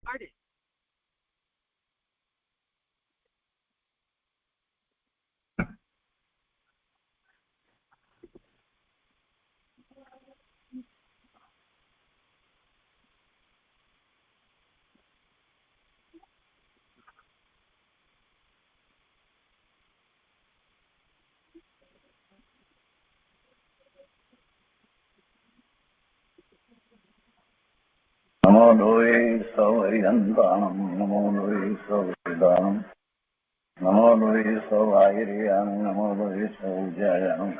recorded. नमो लोये सौहरिहन्ताणं नमो लोये सौहृदानं नमो लोये सौभागिर्यानं नमो लोये सौज्यायानं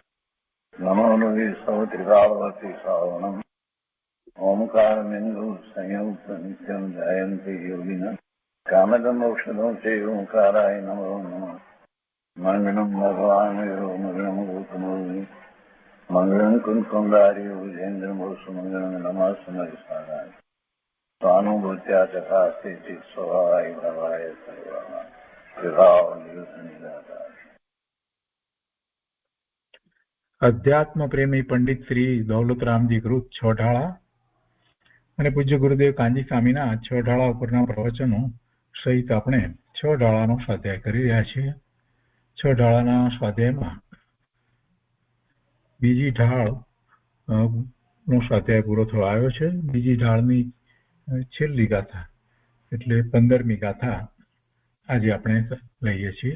नमो लोये सौत्रिकावती सावनं ओंकारमिन्दु संयुक्त नित्यं जयन्ति योगिनः कामदमोक्षदं च ओंकाराय नमो नमः मङ्गलं भगवान् विष्णु मङ्गलं गौतमोऽग्नि मङ्गलं कुन्कुण्डारि विजेन्द्रमोसुमङ्गलं नमः समयसाराय स्वानुभूत्या चकास्ते स्वभावाय भवाय सर्वाः અધ્યાત્મ પ્રેમી પંડિત શ્રી દૌલતરામજી કૃત છોટાળા અને પૂજ્ય ગુરુદેવ કાંજી સ્વામીના છોટાળા ઉપરના પ્રવચનો સહિત આપણે છોટાળાનો સ્વાધ્યાય કરી રહ્યા છીએ. છોટાળાના સ્વાધ્યાયમાં બીજી ઢાળ નો સ્વાધ્યાય પૂરો થવા આવ્યો છે. બીજી ઢાળની છેલ્લી ગાથા એટલે 15મી ગાથા આજે આપણે લઈએ છીએ.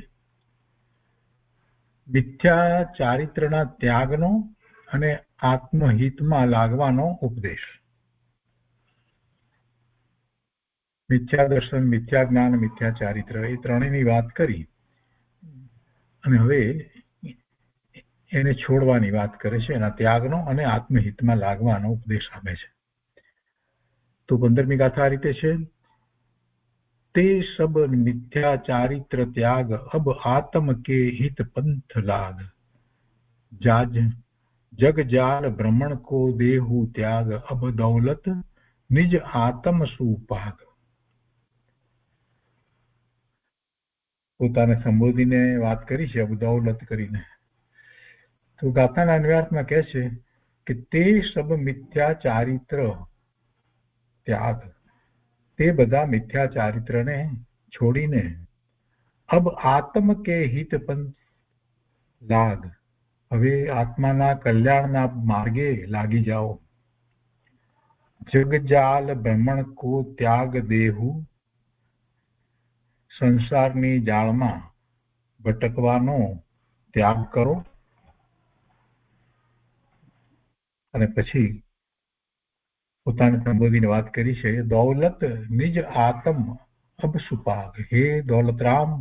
મિથ્યા ચારિત્રના ત્યાગનો અને આત્મહિતમાં લાગવાનો ઉપદેશ. મિથ્યા દર્શન, મિથ્યા જ્ઞાન, મિથ્યા ચારિત્ર એ ત્રણેયની વાત કરી અને હવે એને છોડવાની વાત કરે છે. એના ત્યાગનો અને આત્મહિતમાં લાગવાનો ઉપદેશ આપે છે. તો 15મી ગાથા આ રીતે છે. તે સબ મિથ્યા ચારિત્ર त्याग अब आत्म के हित पंथ लाग जाज जग जाल भ्रमण को देहु त्याग अब दौलत निज आत्म सुपाग. પોતાને સંબોધીને વાત કરી છે અબ દૌલત કરીને. તો ગાથાના અન્વયાર્થમાં કહે છે કે તે સબ મિથ્યા ચારિત્ર ત્યાગ, તે બધા મિથ્યા ચારિત્રને છોડીને અબ આત્મ કે હિત પંથ લાગ, હવે આત્માના કલ્યાણના માર્ગે લાગી જાઓ. જગજાલ ભ્રમણ કો ત્યાગ દેહુ, સંસારની જાળમાં ભટકવાનો ત્યાગ કરો. અને પછી પોતાને સંબોધીને વાત કરી છે દૌલત નિજ આત્મ અબ સુપાગ, હે દૌલતરામ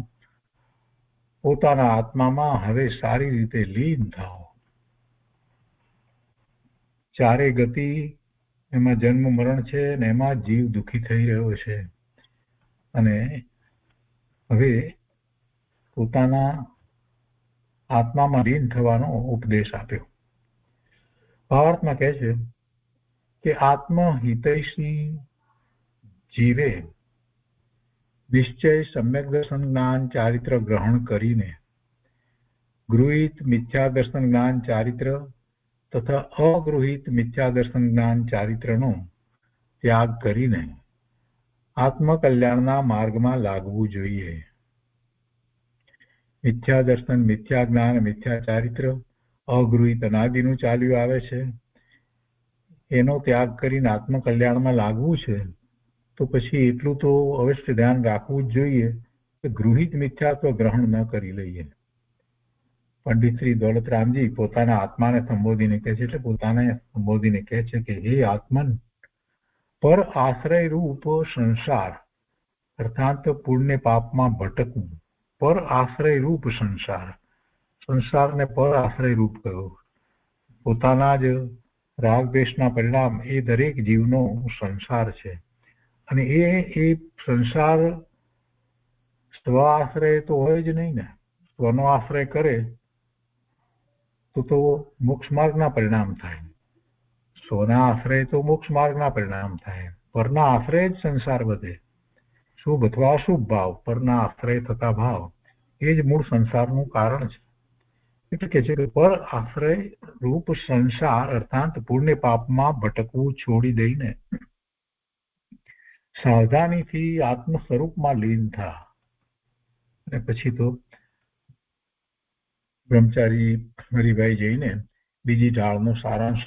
પોતાના આત્મામાં હવે સારી રીતે લીન થાઓ. ચારે ગતિ એમાં જન્મ મરણ છે અને એમાં જીવ દુઃખી થઈ રહ્યો છે અને હવે પોતાના આત્મામાં લીન થવાનો ઉપદેશ આપ્યો. ભાવાર્થમાં કહે છે કે આત્મહિતૈષી જીવે નિશ્ચય સમ્યક દર્શન જ્ઞાન ચારિત્ર ગ્રહણ કરીને ગૃહિત મિથ્યા દર્શન જ્ઞાન ચારિત્ર તથા અગૃહિત મિથ્યા દર્શન જ્ઞાન ચારિત્રનો ત્યાગ કરીને આત્મકલ્યાણના માર્ગમાં લાગવું જોઈએ. મિથ્યા દર્શન, મિથ્યા જ્ઞાન, મિથ્યા ચારિત્ર અગૃહિત અનાદિનું ચાલ્યું આવે છે. એનો ત્યાગ કરીને આત્મકલ્યાણમાં લાગવું છે તો પછી એટલું તો અવશ્ય ધ્યાન રાખવું જ જોઈએ કે ગૃહિત મિથ્યાત્વ ગ્રહણ ન કરી લઈએ. પંડિત શ્રી દૌલતરામજી પોતાના આત્માને સંબોધીને કહે છે, એટલે પોતાને સંબોધીને કહે છે કે હે આત્મન, પર આશ્રય રૂપ સંસાર અર્થાત પુણ્ય પાપમાં ભટકવું, પર આશ્રય રૂપ સંસાર, સંસારને પર આશ્રય રૂપ કહ્યો. પોતાના જ રાગ દ્વેષના પરિણામ એ દરેક જીવનો સંસાર છે અને એ સંસાર સ્વ આશ્રય તો હોય જ નહીં ને. સ્વનો આશ્રય કરે તો મોક્ષ માર્ગના પરિણામ થાય. સ્વના આશ્રય તો મોક્ષ માર્ગના પરિણામ થાય. પરના આશ્રય જ સંસાર વધે. શુભ અથવા અશુભ ભાવ, પરના આશ્રય થતા ભાવ એ જ મૂળ સંસારનું કારણ છે. એટલે કે છે કે પર આશ્રય રૂપ સંસાર અર્થાત પુણ્ય પાપમાં ભટકવું છોડી દઈને સાવધાનીથી આત્મ સ્વરૂપમાં લીન થા. અને પછી તો બ્રહ્મચારી હરિભાઈ જઈને બીજી ઢાળનો સારાંશ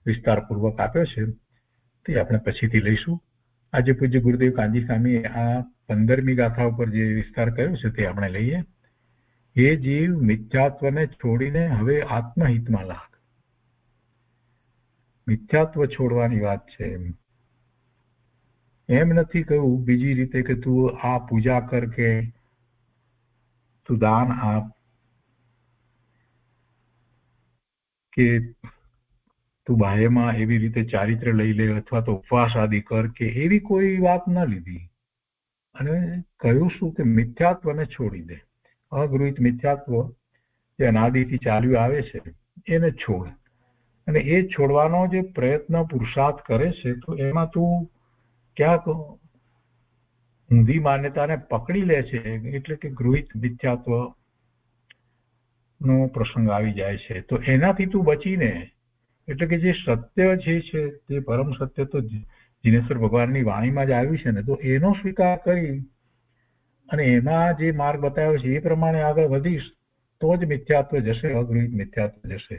વિસ્તારપૂર્વક આપ્યો છે, તે આપણે પછીથી લઈશું. આજે પૂજ્ય ગુરુદેવ કાંજી સ્વામીએ આ 15મી ગાથા ઉપર જે વિસ્તાર કર્યો છે તે આપણે લઈએ. હે જીવ, મિથ્યાત્વને છોડીને હવે આત્મહિતમાં લાગ. મિથ્યાત્વ છોડવાની વાત છે. એમ નથી કહ્યું બીજી રીતે કે તું આ પૂજા કર કે તું દાન આપ કે તું બાહ્યમાં એવી રીતે ચારિત્ર લઈ લે અથવા તો ઉપવાસ આદિ કર કે એવી કોઈ વાત ન લીધી. અને કહ્યું શું કે મિથ્યાત્વને છોડી દે. અગૃહિત મિથ્યાત્વ જે અનાદિથી ચાલ્યું આવે છે એને છોડ. અને એ છોડવાનો જે પ્રયત્ન પુરુષાર્થ કરે છે તો એમાં તું ક્યાંક ઊંધી માન્યતાને પકડી લે છે, એટલે કે ગૃહિત મિથ્યાત્વ નો પ્રસંગ આવી જાય છે. તો એનાથી તું બચીને, એટલે કે જે સત્ય જે છે તે પરમ સત્ય તો જીનેશ્વર ભગવાનની વાણીમાં જ આવ્યું છે ને, તો એનો સ્વીકાર કરી અને એમાં જે માર્ગ બતાવ્યો છે એ પ્રમાણે આગળ વધીશ તો જ મિથ્યાત્વ જશે, અગૃહિત મિથ્યાત્વ જશે.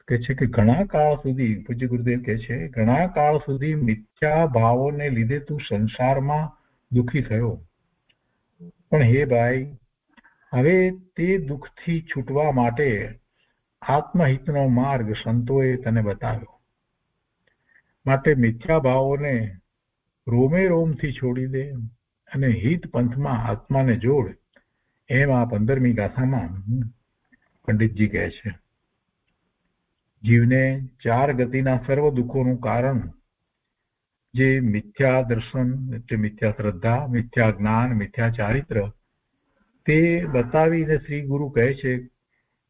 કે છે કે ઘણા કાળ સુધી, પૂજ્ય ગુરુદેવ કહે છે, ઘણા કાળ સુધી મિથ્યા ભાવોને લીધે તું સંસારમાં દુઃખી થયો, પણ હે ભાઈ, હવે તે દુઃખથી છૂટવા માટે આત્મહિતનો માર્ગ સંતોએ તને બતાવ્યો. માટે મિથ્યા ભાવોને રોમે રોમથી છોડી દે અને હિત પંથમાં આત્માને જોડ. એમ આ 15મી ગાથામાં પંડિતજી કહે છે. જીવને 4 ગતિના સર્વ દુઃખોનું કારણ જે મિથ્યા દર્શન એટલે મિથ્યા શ્રદ્ધા, મિથ્યા જ્ઞાન, મિથ્યા ચારિત્ર, તે બતાવીને શ્રી ગુરુ કહે છે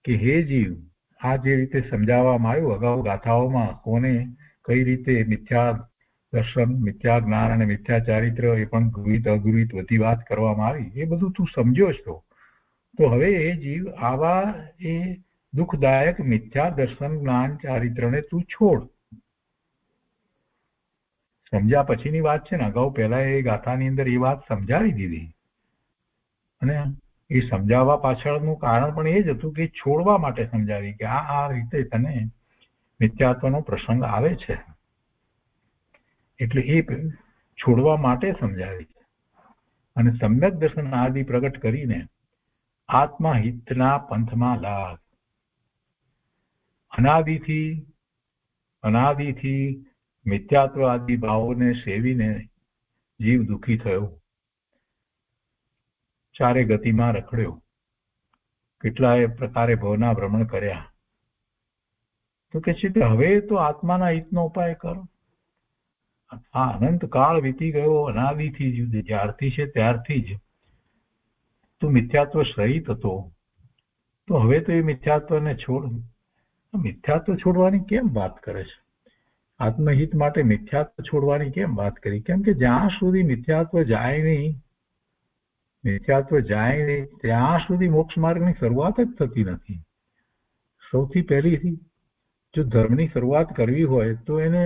કે હે જીવ, આ જે રીતે સમજાવવામાં આવ્યું અગાઉ ગાથાઓમાં, કોને કઈ રીતે મિથ્યા દર્શન, મિથ્યા જ્ઞાન અને મિથ્યા ચારિત્ર, એ પણ ગૃહિત અગૃહિત બધી વાત કરવામાં આવી, એ બધું તું સમજ્યો છો. તો હવે એ જીવ આવા એ દુઃખદાયક મિથ્યા દર્શન, જ્ઞાન, ચારિત્રને તું છોડ. સમજ્યા પછીની વાત છે ને, અગાઉ પહેલા એ ગાથાની અંદર એ વાત સમજાવી દીધી. અને એ સમજાવવા પાછળનું કારણ પણ એ જ હતું કે છોડવા માટે સમજાવી કે આ રીતે તને મિથ્યાત્વનો પ્રસંગ આવે છે, એટલે એ છોડવા માટે સમજાવી. અને સમ્યક દર્શન આદિ પ્રગટ કરીને આત્મહિતના પંથમાં લાગ. અનાદિથી મિથ્યાત્વ આદિ ભાવોને સેવીને જીવ દુઃખી થયો, 4 ગતિમાં રખડ્યો, કેટલાય પ્રકારે ભવના ભ્રમણ કર્યા. તો કે છે કે હવે તો આત્માના હિતનો ઉપાય કરો. આ અનંત કાળ વીતી ગયો, અનાદિથી જ્યારથી છે ત્યારથી જ તું મિથ્યાત્વ સહિત હતો, તો હવે તો એ મિથ્યાત્વને છોડ. મિથ્યાત્વ છોડવાની કેમ વાત કરે છે? આત્મહિત માટે મિથ્યાત્વ છોડવાની કેમ વાત કરી? કેમ કે જ્યાં સુધી મિથ્યાત્વ જાય નહીં ત્યાં સુધી મોક્ષ માર્ગની શરૂઆત જ થતી નથી. સૌથી પહેલીથી જો ધર્મની શરૂઆત કરવી હોય તો એને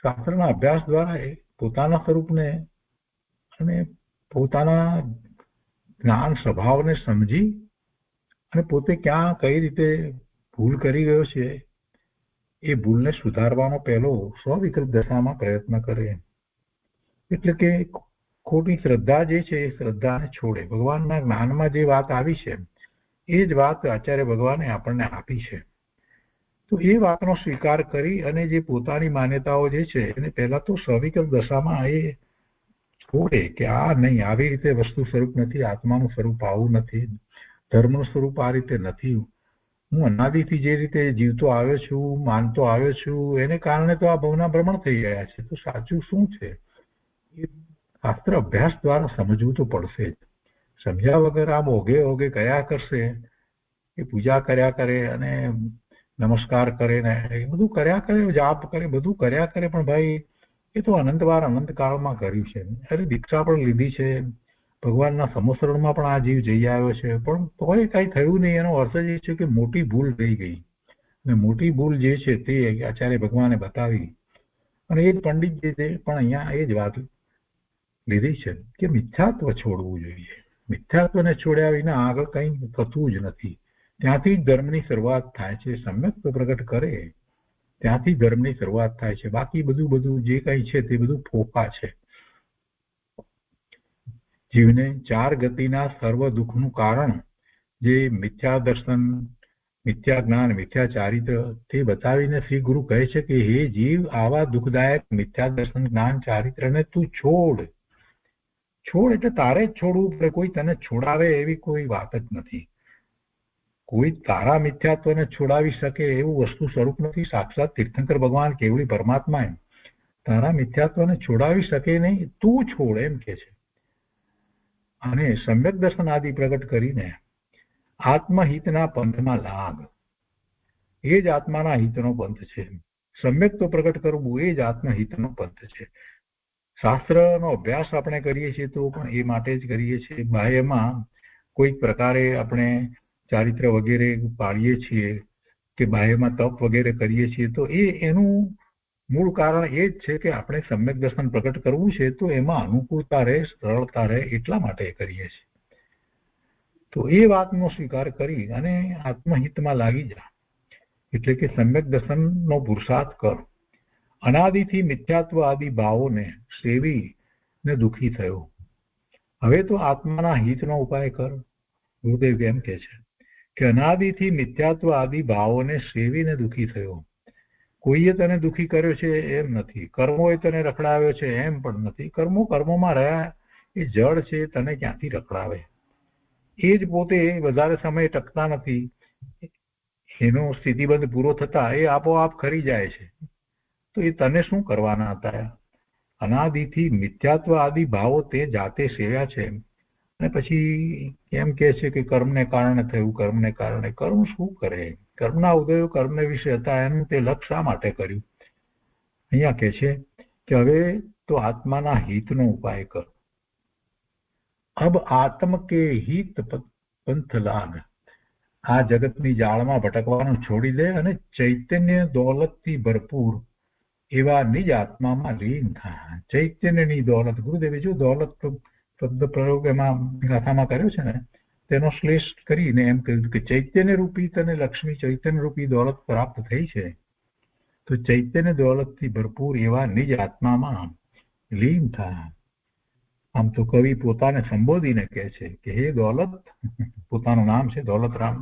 શાસ્ત્રના અભ્યાસ દ્વારા પોતાના સ્વરૂપને અને પોતાના જ્ઞાન સ્વભાવને સમજી અને પોતે ક્યાં કઈ રીતે ભૂલ કરી ગયો છે એ ભૂલને સુધારવાનો પહેલો સ્વવિકલ્પ દશામાં પ્રયત્ન કરે. એટલે કે ખોટી શ્રદ્ધા જે છે એ શ્રદ્ધાને છોડે. ભગવાનના જ્ઞાનમાં જે વાત આવી છે એ જ વાત આચાર્ય ભગવાને આપણને આપી છે. તો એ વાતનો સ્વીકાર કરી અને જે પોતાની માન્યતાઓ જે છે એને પહેલા તો સ્વવિકલ્પ દશામાં એ છોડે કે આ નહીં, આવી રીતે વસ્તુ સ્વરૂપ નથી, આત્માનું સ્વરૂપ આવું નથી, ધર્મનું સ્વરૂપ આ રીતે નથી. હું અનાદિથી જે રીતે જીવતો આવ્યો છું, માનતો આવ્યો છું, એને કારણે તો આ ભવના ભ્રમણ થઈ ગયા છે. તો સાચું શું છે એ શાસ્ત્ર અભ્યાસ દ્વારા સમજવું તો પડશે જ. સમજ્યા વગર આમ ઓઘે કયા કરશે, એ પૂજા કર્યા કરે અને નમસ્કાર કરે ને એ બધું કર્યા કરે, જાપ કરે, બધું કર્યા કરે, પણ ભાઈ એ તો અનંતવાર અનંત કાળમાં કર્યું છે. અરે દીક્ષા પણ લીધી છે, ભગવાનના સમસરણમાં પણ આ જીવ જઈ આવ્યો છે, પણ તોય કઈ થયું નહીં. એનો અર્થ એ છે કે મોટી ભૂલ રહી ગઈ. અને મોટી ભૂલ જે છે તે આચાર્ય ભગવાને બતાવી. અને એ જ પંડિતજી છે પણ અહીંયા એ જ વાત લીધી છે કે મિથ્યાત્વ છોડવું જોઈએ. મિથ્યાત્વને છોડ્યા વિના આગળ કંઈ થતું જ નથી. ત્યાંથી જ ધર્મની શરૂઆત થાય છે. સમ્યક્ત્વ પ્રગટ કરે ત્યાંથી ધર્મની શરૂઆત થાય છે. બાકી બધું જે કંઈ છે તે બધું ફોફા છે. જીવને ચાર ગતિના સર્વ દુઃખનું કારણ જે મિથ્યા દર્શન, મિથ્યા જ્ઞાન, મિથ્યા ચારિત્ર તે બતાવીને શ્રી ગુરુ કહે છે કે હે જીવ, આવા દુઃખદાયક મિથ્યા દર્શન, જ્ઞાન, ચારિત્રને તું છોડ. છોડ એટલે તારે જ છોડવું પડે. કોઈ તને છોડાવે એવી કોઈ વાત જ નથી. કોઈ તારા મિથ્યાત્વને છોડાવી શકે એવું વસ્તુ સ્વરૂપ નથી. સાક્ષાત તીર્થંકર ભગવાન કેવળી પરમાત્મા એમ તારા મિથ્યાત્વને છોડાવી શકે નહીં, તું છોડ એમ કે છે. અને સમ્યક દર્શન આદિ પ્રગટ કરીને આત્મહિતના પંથમાં લાગ. એ જ આત્માના હિતનો પંથ છે. સમ્યક્ત્વ પ્રગટ કરવું એ જ આત્મહિતનો પંથ છે. શાસ્ત્રનો અભ્યાસ આપણે કરીએ છીએ તો પણ એ માટે જ કરીએ છીએ. બાહ્યમાં કોઈક પ્રકારે આપણે ચારિત્ર વગેરે પાળીએ છીએ કે બાહ્યમાં તપ વગેરે કરીએ છીએ તો એનું મૂળ કારણ એ જ છે કે આપણે સમ્યક દર્શન પ્રગટ કરવું છે તો એમાં અનુકૂળતા રહે, સરળતા રહે એટલા માટે કરીએ છીએ. તો એ વાતનો સ્વીકાર કરી અને આત્મહિતમાં લાગી જા. એટલે કે સમ્યક દર્શનનો પુરુષાર્થ કર. અનાદિથી મિથ્યાત્વ આદિ ભાવોને સેવી ને દુઃખી થયો. હવે તો આત્માના હિતનો ઉપાય કર. ગુરુદેવ એમ કે છે કે અનાદિથી મિથ્યાત્વ આદિ ભાવોને સેવીને દુઃખી થયો. કોઈએ તને દુઃખી કર્યો છે એમ નથી. કર્મોએ તને રખડાવ્યો છે એમ પણ નથી. કર્મોમાં રહ્યા એ જળ છે, તને ક્યાંથી રખડાવે. એ જ પોતે વધારે સમય ટકતા નથી. એનો સ્થિતિબંધ પૂરો થતા એ આપોઆપ ખરી જાય છે. તો એ તને શું કરવાના હતા? અનાદિથી મિથ્યાત્વ આદિ ભાવો તે જાતે સેવ્યા છે અને પછી એમ કે છે કે કર્મને કારણે થયું, કર્મને કારણે. કર્મ શું કરે? કર્મના ઉદયો કર્મને વિશે હતા. એનું તે લક્ષ શા માટે કર્યું? અહીંયા કે છે કે હવે તો આત્માના હિતનો ઉપાય કર. અબ આત્મ કે હિત પંથ લાગ. આ જગતની જાળમાં ભટકવાનું છોડી દે અને ચૈતન્ય દોલતથી ભરપૂર એવા નિજ આત્મામાં લીન થાય. ચૈતન્યની દોલત. ગુરુદેવે જો દોલત શબ્દ પ્રયોગ એમાં ગાથામાં કર્યો છે ને તેનો શ્લેષ કરીને એમ કહ્યું કે ચૈતન્ય રૂપી તને લક્ષ્મી, ચૈતન્ય રૂપી દોલત પ્રાપ્ત થઈ છે તો ચૈતન્ય દોલતથી ભરપૂર એવા નિજ આત્મામાં લીન થાય. આમ તો કવિ પોતાને સંબોધીને કહે છે કે હે દોલત, પોતાનું નામ છે દોલતરામ,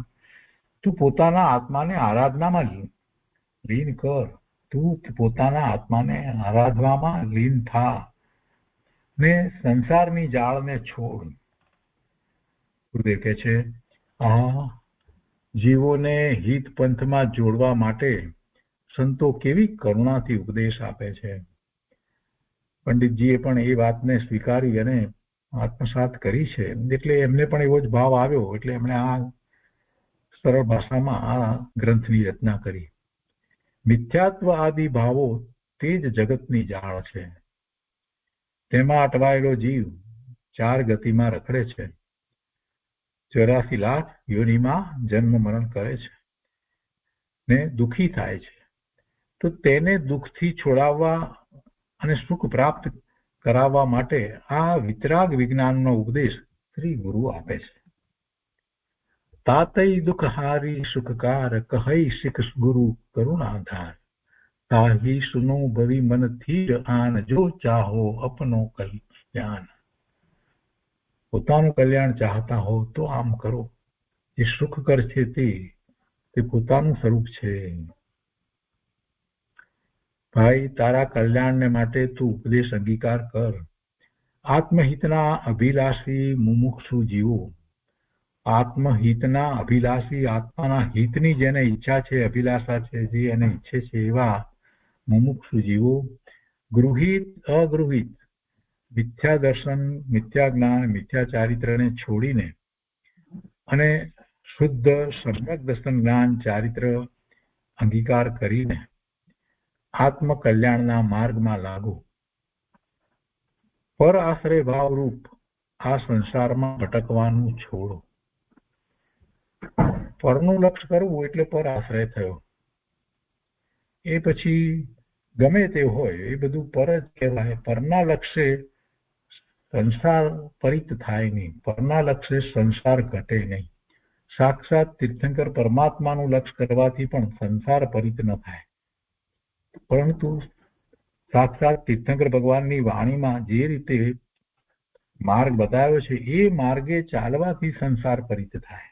તું પોતાના આત્માને આરાધનામાં લીન કર. તું પોતાના આત્માને આરાધવામાં લીન થા ને સંસારની જાળને છોડ. ગુરુદેવ કહે છે આ જીવોને હિત પંથમાં જોડવા માટે સંતો કેવી કરુણાથી ઉપદેશ આપે છે. પંડિતજીએ પણ એ વાતને સ્વીકારી અને આત્મસાત કરી છે. એટલે એમને પણ એવો જ ભાવ આવ્યો એટલે એમણે આ સરળ ભાષામાં આ ગ્રંથની રચના કરી. મિથ્યાત્વ આદિ ભાવો તે જ જગતની જાળ છે. તેમાં અટવાયેલો જીવ ચાર ગતિમાં રખડે છે. 84 લાખ યોનિમાં જન્મ મરણ કરે છે ને દુઃખી થાય છે. તો તેને દુઃખથી છોડાવવા અને સુખ પ્રાપ્ત કરાવવા માટે આ વિતરાગ વિજ્ઞાનનો ઉપદેશ શ્રી ગુરુ આપે છે. તાતઈ દુઃખહારી સુખકાર કહઈ શીખ ગુરુ કરુણાધાર. તાહી સુનો ભવી મન થીર આન જો ચાહો અપનો કલ્યાણ. પોતાનું કલ્યાણ ચાહતા હો તો આમ કરો. જે સુખ કર છે તે પોતાનું સ્વરૂપ છે. ભાઈ, તારા કલ્યાણને માટે તું ઉપદેશ અંગીકાર કર. આત્મહિતના અભિલાષી મુમુક્ષુ જીવો, આત્મહિતના અભિલાષી, આત્માના હિતની જેને ઈચ્છા છે, અભિલાષા છે, જે એને ઈચ્છે છે એવા મુમુક્ષુ જીવો ગૃહિત અગૃહિત મિથ્યા દર્શન, મિથ્યા જ્ઞાન, મિથ્યા ચારિત્રને છોડીને અને શુદ્ધ સમ્યક દર્શન, જ્ઞાન, ચારિત્ર અંગીકાર કરીને આત્મ કલ્યાણના માર્ગમાં લાગો. પર આશ્રય ભાવરૂપ આ સંસારમાં ભટકવાનું છોડો. પરનું લક્ષ્ય કરવું એટલે પર આશ્રય થયો. એ પછી ગમે તે હોય એ બધું પર જ કહેવાય. પરના લક્ષ્ય સંસાર પરિત થાય નહીં, પરના લક્ષ્ય સંસાર ઘટે નહીં. સાક્ષાત તીર્થંકર પરમાત્માનું લક્ષ્ય કરવાથી પણ સંસાર પરિત ન થાય, પરંતુ સાક્ષાત તીર્થંકર ભગવાનની વાણીમાં જે રીતે માર્ગ બતાવ્યો છે એ માર્ગે ચાલવાથી સંસાર પરિત થાય.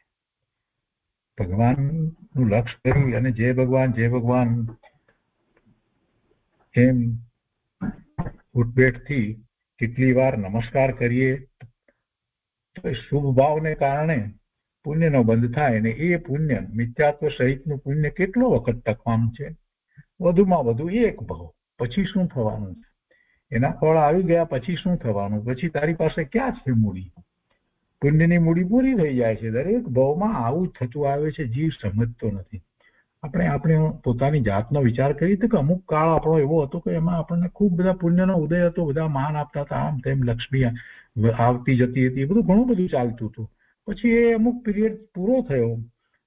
ભગવાનનું લક્ષ્ય કરી અને જય ભગવાન એમ ઉઠબેઠથી કેટલી વાર નમસ્કાર કરીએ તો શુભ ભાવને કારણે પુણ્યનો બંધ થાય, અને એ પુણ્ય મિથ્યાત્વ સહિતનું પુણ્ય કેટલો વખત ટકવાનું છે? વધુમાં વધુ એક ભાવ. પછી શું થવાનું છે? એના ફળ આવી ગયા પછી શું થવાનું? પછી તારી પાસે ક્યાં છે મૂડી? પુણ્યની મૂડી પૂરી થઈ જાય છે. દરેક ભાવમાં આવું થતું આવે છે, જીવ સમજતો નથી. આપણે પોતાની જાતનો વિચાર કરીએ તો કે અમુક કાળ આપણો એવો હતો કે એમાં આપણને ખૂબ બધા પુણ્યનો ઉદય હતો, બધા માન આપતા હતા, આમ તેમ લક્ષ્મી આવતી જતી હતી, બધું ઘણું બધું ચાલતું હતું. પછી એ અમુક પીરિયડ પૂરો થયો,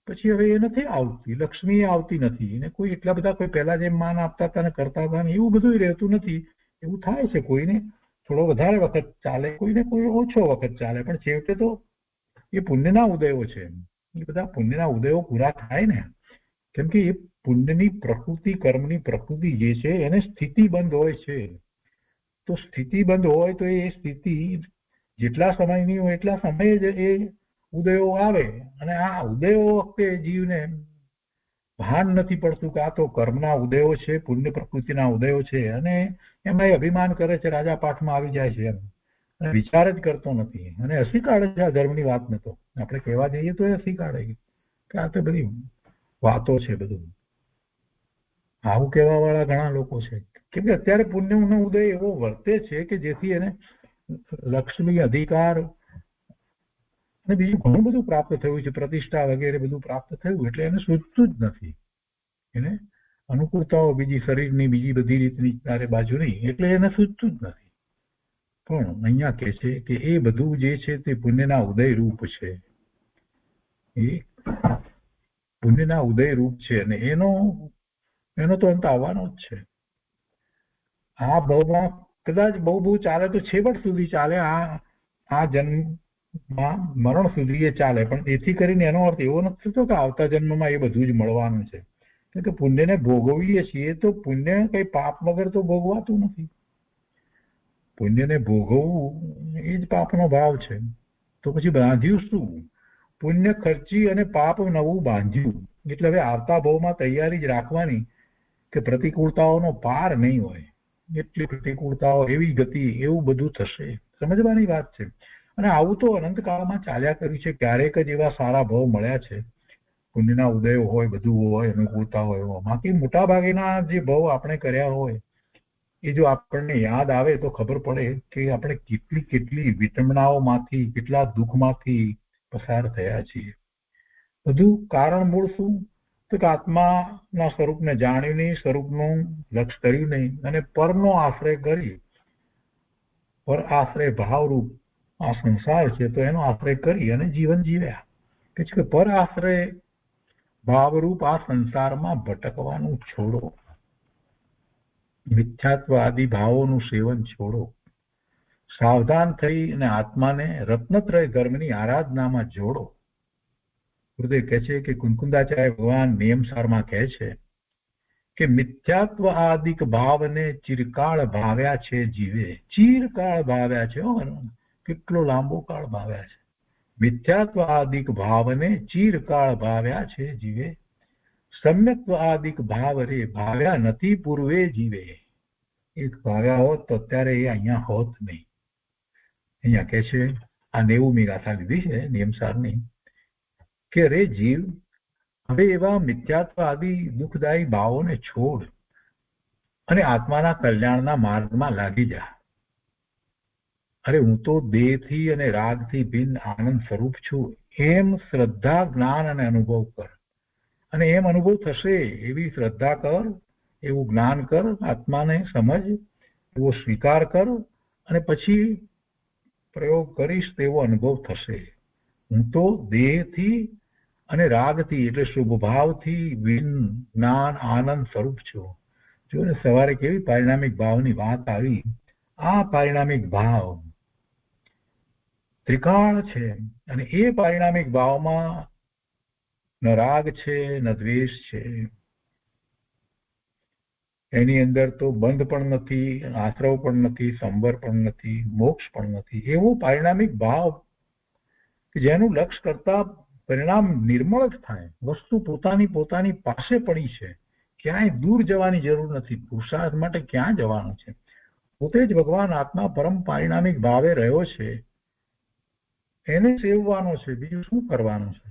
પછી હવે એ નથી આવતી, લક્ષ્મી આવતી નથી, ને કોઈ એટલા બધા કોઈ પહેલા જેમ માન આપતા હતા ને કરતા હતા ને એવું બધું રહેતું નથી. એવું થાય છે, કોઈને થોડો વધારે વખત ચાલે, કોઈને કોઈ ઓછો વખત ચાલે, પણ છેવટે તો એ પુણ્યના ઉદયો છે. એ બધા પુણ્યના ઉદયો પૂરા થાય ને, કેમ કે એ પુણ્યની પ્રકૃતિ, કર્મની પ્રકૃતિ જે છે એને સ્થિતિબંધ હોય છે. તો સ્થિતિબંધ હોય તો એ સ્થિતિ જેટલા સમયની હોય એટલા સમયે જ એ ઉદયો આવે, અને આ ઉદયો વખતે જીવને ભાન નથી પડતું કે આ તો કર્મના ઉદયો છે, પુણ્ય પ્રકૃતિના ઉદયો છે, અને એમાં એ અભિમાન કરે છે, રાજા પાઠમાં આવી જાય છે એમ, અને વિચાર જ કરતો નથી, અને હસી કાઢે છે આ ધર્મની વાતને. તો આપણે કહેવા જઈએ તો હસી કાઢે કે આ તો બધી વાતો છે. બધું આવું કહેવા વાળા ઘણા લોકો છે, કેમ કે અત્યારે પુણ્યનો ઉદય એવો વર્તે છે કે જેથી એને લક્ષ્મી, અધિકાર અને બીજું ઘણું બધું પ્રાપ્ત થયું છે, પ્રતિષ્ઠા વગેરે બધું પ્રાપ્ત થયું, એટલે એને સૂચતું જ નથી. એને અનુકૂળતાઓ બીજી શરીરની બીજી બધી રીતની ચારે બાજુ નહીં, એટલે એને સૂચતું જ નથી. પણ અહીંયા કહે છે કે એ બધું જે છે તે પુણ્યના ઉદય રૂપ છે. એ પુણ્યના ઉદય રૂપ છે, અને એનો તો અંત આવવાનો જ છે. આ ભાવમાં કદાચ બહુ ચાલે તો છેવટ સુધી ચાલે, આ જન્મમાં મરણ સુધી એ ચાલે, પણ એથી કરીને એનો અર્થ એવો નથી થતો કે આવતા જન્મમાં એ બધું જ મળવાનું છે. કેમ કે પુણ્યને ભોગવીએ છીએ તો પુણ્ય કઈ પાપ વગર તો ભોગવાતું નથી. પુણ્યને ભોગવવું એ જ પાપનો ભાવ છે. તો પછી બાંધ્યું શું? પુણ્ય ખર્ચી અને પાપ નવું બાંધ્યું. એટલે હવે આવતા ભાવમાં તૈયારી જ રાખવાની કે પ્રતિકૂળતાઓનો પાર નહીં હોય. એટલી પ્રતિકૂળતાઓ, એવી ગતિ, એવું બધું થશે, સમજવાની વાત છે. અને આવું તો અનંતકાળમાં ચાલ્યા કર્યું છે. ક્યારેક જ એવા સારા ભાવ મળ્યા છે, પુણ્યના ઉદયો હોય, બધું હોય, અનુકૂળતા હોય. બાકી મોટા ભાગેના જે ભાવ આપણે કર્યા હોય એ જો આપણને યાદ આવે તો ખબર પડે કે આપણે કેટલી વિટંબણાઓમાંથી, કેટલા દુઃખમાંથી પસાર થયા છીએ. બધું કારણ મૂળ શું? તો કે આત્માના સ્વરૂપને જાણ્યું નહીં, સ્વરૂપનું લક્ષ્ય કર્યું નહીં, અને પરનો આશ્રય કરી, પર આશ્રય ભાવરૂપ આ સંસાર છે તો એનો આશ્રય કરી અને જીવન જીવ્યા. કે પર આશ્રય ભાવરૂપ આ સંસારમાં ભટકવાનું છોડો, મિથ્યાત્વ આદિ ભાવોનું સેવન છોડો, સાવધાન થઈ અને આત્માને રત્નત્રય ધર્મની આરાધનામાં જોડો. ગુરુદેવ કહે છે કે કુંકુંદાચાર્ય ભગવાન નિયમસારમાં કહે છે કે મિથ્યાત્વ આદિક ભાવને ચિરકાળ ભાવ્યા છે જીવે. ચિરકાળ ભાવ્યા છે, કેટલો લાંબો કાળ ભાવ્યા છે. મિથ્યાત્વ આદિક ભાવને ચિરકાળ ભાવ્યા છે જીવે, સમ્યક્ત્વ આદિક ભાવ રે ભાવ્યા નથી પૂર્વે જીવે. એક ભાવ્યા હોત તો અત્યારે એ અહીંયા હોત નહીં. અહીંયા કે છે, આ 90મી ગાથા લીધી છે નિયમસારની, કે રે જીવ, હવે એવા મિથ્યાત્વ આદિ દુઃખદાયી ભાવોને છોડ અને આત્માના કલ્યાણના માર્ગમાં લાગી જા. અરે હું તો દેહથી અને રાગથી ભિન્ન આનંદ સ્વરૂપ છું, એમ શ્રદ્ધા, જ્ઞાન અને અનુભવ કર. અને એમ અનુભવ થશે એવી શ્રદ્ધા કર, એવું જ્ઞાન કર, આત્માને સમજ, એવો સ્વીકાર કર, અને પછી પ્રયોગ કરીશ તેવો અનુભવ થશે. હું તો દેહથી અને રાગથી એટલે શુભ ભાવથી ભિન્ન જ્ઞાન આનંદ સ્વરૂપ છું. જો ને સવારે કેવી પારિણામિક ભાવની વાત આવી. આ પારિણામિક ભાવ ત્રિકાળ છે અને એ પારિણામિક ભાવમાં ન રાગ છે ન દ્વેષ છે. એની અંદર તો બંધ પણ નથી, આશ્રવ પણ નથી, સંવર પણ નથી, મોક્ષ પણ નથી. એવો પારિણામિક ભાવ કે જેનું લક્ષ્ય કરતા પરિણામ નિર્મળ જ થાય. વસ્તુ પોતાની પાસે પડી છે, ક્યાંય દૂર જવાની જરૂર નથી. પુરુષાર્થ માટે ક્યાં જવાનું છે? પોતે જ ભગવાન આત્મા પરમ પારિણામિક ભાવે રહ્યો છે, એને સેવવાનો છે. બીજું શું કરવાનું છે?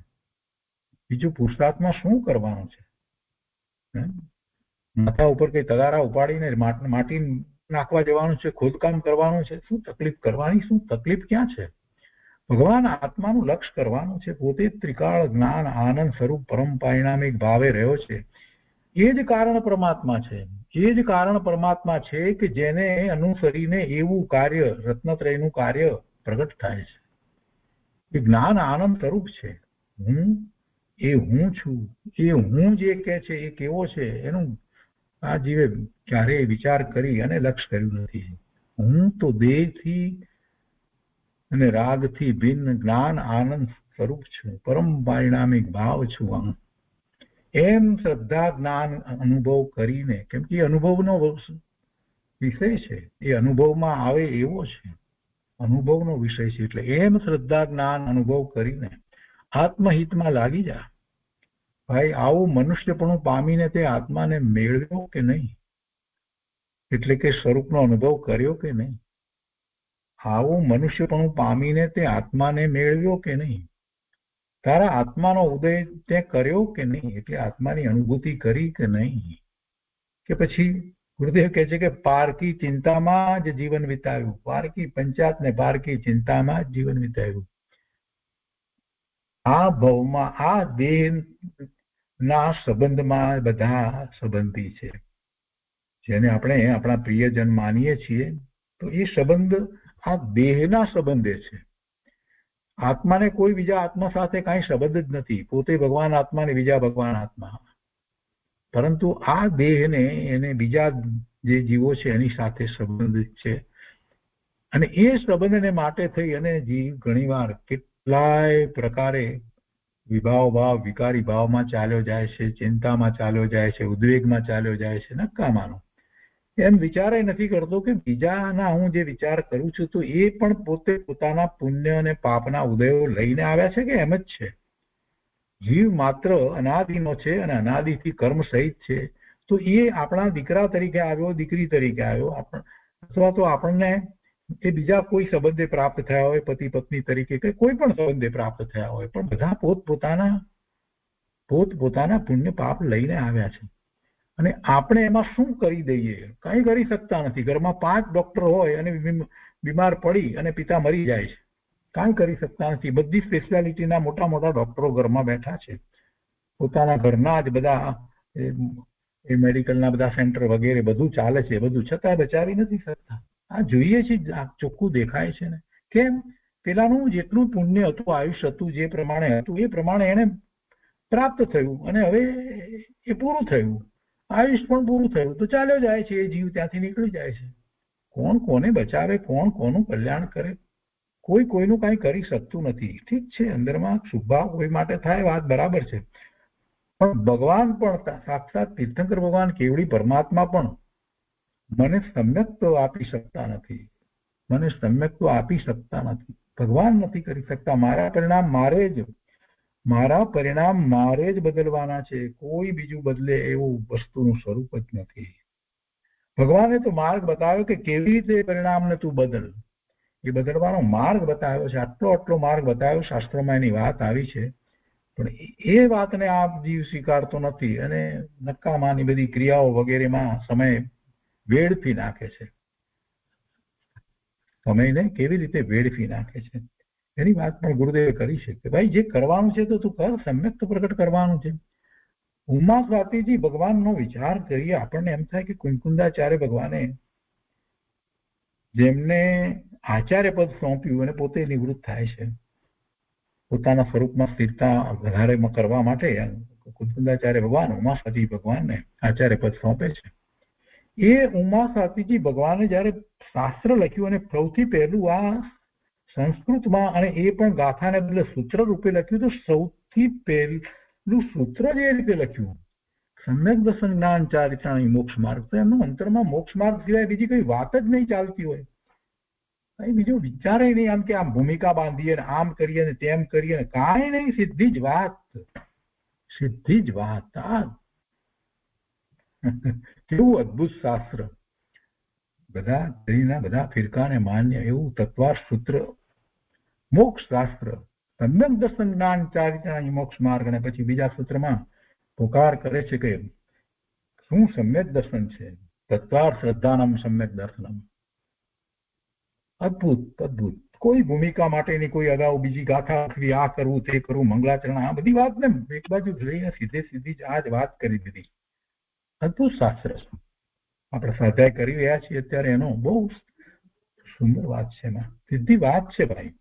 બીજું પુરુષાર્થમાં શું કરવાનું છે? માથા ઉપર કઈ તગારા ઉપાડીને માટી નાખવા જવાનું છે, ખોદકામ કરવાનું છે? શું તકલીફ કરવાની? શું તકલીફ ક્યાં છે? ભગવાન આત્માનું લક્ષ્ય કરવાનું છે. પોતે ત્રિકાળ જ્ઞાન આનંદ સ્વરૂપ પરમ પારિણામિક ભાવે રહ્યો છે. એ જ કારણ પરમાત્મા છે. એ જ કારણ પરમાત્મા છે કે જેને અનુસરીને એવું કાર્ય, રત્નત્રયનું કાર્ય પ્રગટ થાય છે. એ જ્ઞાન આનંદ સ્વરૂપ છે. એ હું છું. એ હું જે કે છે એ કેવો છે એનું આ જીવે ક્યારેય વિચાર કરી અને લક્ષ્ય કર્યું નથી. હું તો દેહથી અને રાગથી ભિન્ન જ્ઞાન આનંદ સ્વરૂપ છું, પરમ પારિણામિક ભાવ છું. એમ શ્રદ્ધા જ્ઞાન અનુભવ કરીને, કેમ કે અનુભવનો વિષય છે, એ અનુભવમાં આવે એવો છે, અનુભવનો વિષય છે. એટલે એમ શ્રદ્ધા જ્ઞાન અનુભવ કરીને આત્મહિતમાં લાગી જા. ભાઈ, આવું મનુષ્યપણું પામીને તે આત્માને મેળવ્યો કે નહીં? એટલે કે સ્વરૂપનો અનુભવ કર્યો કે નહીં? આવું મનુષ્યપણું પામીને તે આત્માને મેળવ્યો કે નહીં? તારા આત્માનો ઉદય તે કર્યો કે નહીં? એટલે આત્માની અનુભૂતિ કરી કે નહીં? કે પછી ગુરુદેવ કહે છે કે પારકી ચિંતામાં જ જીવન વિતાવ્યું. પારકી પંચાયત ને પારકી ચિંતામાં જ જીવન વિતાવ્યું. આ ભવમાં આ દેહ ના સંબંધમાં બધા સંબંધી છે. જેને આપણે આપણા પ્રિયજન માનીએ છીએ, તો એ સંબંધ આ દેહના સંબંધે છે. આત્માને કોઈ બીજા આત્મા સાથે કાંઈ સંબંધ જ નથી. પોતે ભગવાન આત્મા ને બીજા ભગવાન આત્મા. પરંતુ આ દેહને એને બીજા જે જીવો છે એની સાથે સંબંધિત છે. અને એ સંબંધને માટે થઈ અને જીવ ઘણીવાર કેટલાય પ્રકારે વિભાવ ભાવ, વિકારી ભાવમાં ચાલ્યો જાય છે, ચિંતામાં ચાલ્યો જાય છે, ઉદ્વેગમાં ચાલ્યો જાય છે. નકામાનો એમ વિચારે નથી કરતો કે બીજાના હું જે વિચાર કરું છું તો એ પણ પોતે પોતાના પુણ્ય અને પાપના ઉદયો લઈને આવ્યા છે કે એમ જ છે? જીવ માત્ર અનાદિનો છે અને અનાદિથી કર્મ સહિત છે. તો એ આપણા દીકરા તરીકે આવ્યો, દીકરી તરીકે આવ્યો, અથવા તો આપણને એ બીજા કોઈ સંબંધે પ્રાપ્ત થયા હોય, પતિ પત્ની તરીકે કે કોઈ પણ સંબંધે પ્રાપ્ત થયા હોય, પણ બધા પોતપોતાના પુણ્ય પાપ લઈને આવ્યા છે. અને આપણે એમાં શું કરી દઈએ? કંઈ કરી શકતા નથી. ઘરમાં 5 ડોક્ટર હોય અને બીમાર પડી અને પિતા મરી જાય છે, કાંઈ કરી શકતા નથી. બધી સ્પેશિયાલિટીના મોટા મોટા ડોક્ટરો ઘરમાં બેઠા છે, પોતાના ઘરના જ બધા એ મેડિકલના બધા સેન્ટર વગેરે બધું ચાલે છે, બધું છતાં બચાવી નથી શકતા. આ જોઈએ છે, ચોખ્ખું દેખાય છે ને. કેમ? પેલાનું જેટલું પુણ્ય હતું, આયુષ્ય હતું, જે પ્રમાણે હતું એ પ્રમાણે એને પ્રાપ્ત થયું અને હવે એ પૂરું થયું. આયુષ્ય પણ પૂરું થયું તો ચાલ્યો જાય છે, એ જીવ ત્યાંથી નીકળી જાય છે. કોણ કોને બચાવે? કોણ કોનું કલ્યાણ કરે? કોઈ કોઈનું કાંઈ કરી શકતું નથી. ઠીક છે, અંદરમાં શુભભાવ કોઈ માટે થાય, વાત બરાબર છે. પણ ભગવાન પણ સાક્ષાત તીર્થંકર ભગવાન કેવડી પરમાત્મા પણ મને સમ્યક તો આપી શકતા નથી. મને સમ્યક તો આપી શકતા નથી. ભગવાન નથી કરી શકતા. મારા પરિણામ મારે જ બદલવાના છે. કોઈ બીજું બદલે એવું વસ્તુનું સ્વરૂપ જ નથી. ભગવાને તો માર્ગ બતાવ્યો કે કેવી રીતે પરિણામને તું બદલ. એ બદલવાનો માર્ગ બતાવ્યો છે. આટલો માર્ગ બતાવ્યો. શાસ્ત્રોમાં એની વાત આવી છે, પણ એ વાતને આ જીવ સ્વીકારતો નથી અને નકામાની બધી ક્રિયાઓ વગેરેમાં સમય વેડફી નાખે છે. સમયને કેવી રીતે વેડફી નાખે છે એની વાત પણ ગુરુદેવે કરી છે કે ભાઈ, જે કરવાનું છે તો તું કર, સમ્યક તો પ્રગટ કરવાનું છે. ઉમા સ્વાતિજી ભગવાનનો વિચાર કરીએ, આપણને એમ થાય કે કુંકુંદાચાર્ય ભગવાને જેમને આચાર્ય પદ સોંપ્યું અને પોતે નિવૃત્ત થાય છે, પોતાના સ્વરૂપમાં સ્થિરતા વધારે કરવા માટે કુંકુંદાચાર્ય ભગવાન ઉમા સ્વાતિ ભગવાનને આચાર્ય પદ સોંપે છે. એ ઉમા સાતીજી ભગવાને જયારે શાસ્ત્ર લખ્યું અને સૌથી પહેલું આ સંસ્કૃતમાં અને એ પણ ગાથાને બદલે સૂત્ર રૂપે લખ્યું, તો સૌથી પહેલું સૂત્ર જે રીતે લખ્યું સમ્યક દર્શન જ્ઞાન ચારિત્રાણી મોક્ષ માર્ગ, તો એમનો અંતરમાં મોક્ષ માર્ગ સિવાય બીજી કોઈ વાત જ નહીં ચાલતી હોય, અહીં બીજો વિચારે નહીં આમ કે આમ ભૂમિકા બાંધીએ ને આમ કરીએ ને તેમ કરીએ ને, કાંઈ નહીં, સીધી જ વાત, સીધી જ વાત. કેવું અદભુત શાસ્ત્ર, બધા ધરીના બધા ફિરકાને માન્ય એવું તત્વાર સૂત્ર મોક્ષ શાસ્ત્ર, સમ્યક દર્શન જ્ઞાન ચારિત્રાણી મોક્ષ માર્ગ. અને પછી બીજા સૂત્રમાં પુકાર કરે છે કે શું સમ્યક દર્શન છે, તત્વાર શ્રદ્ધાનમ સમ્યક દર્શનમ. અદભુત અદભુત, કોઈ ભૂમિકા માટેની કોઈ અગાઉ બીજી ગાથા લખવી, આ કરવું તે કરવું, મંગલાચરણ, આ બધી વાત ને એક બાજુ લઈને સીધે સીધી જ આ જ વાત કરી દીધી. અદભુત શાસ્ત્ર છે, આપણે સ્વાધ્યાય કરી રહ્યા છીએ અત્યારે, એનો બહુ સુંદર વાત છે, એમાં સીધી વાત છે ભાઈ.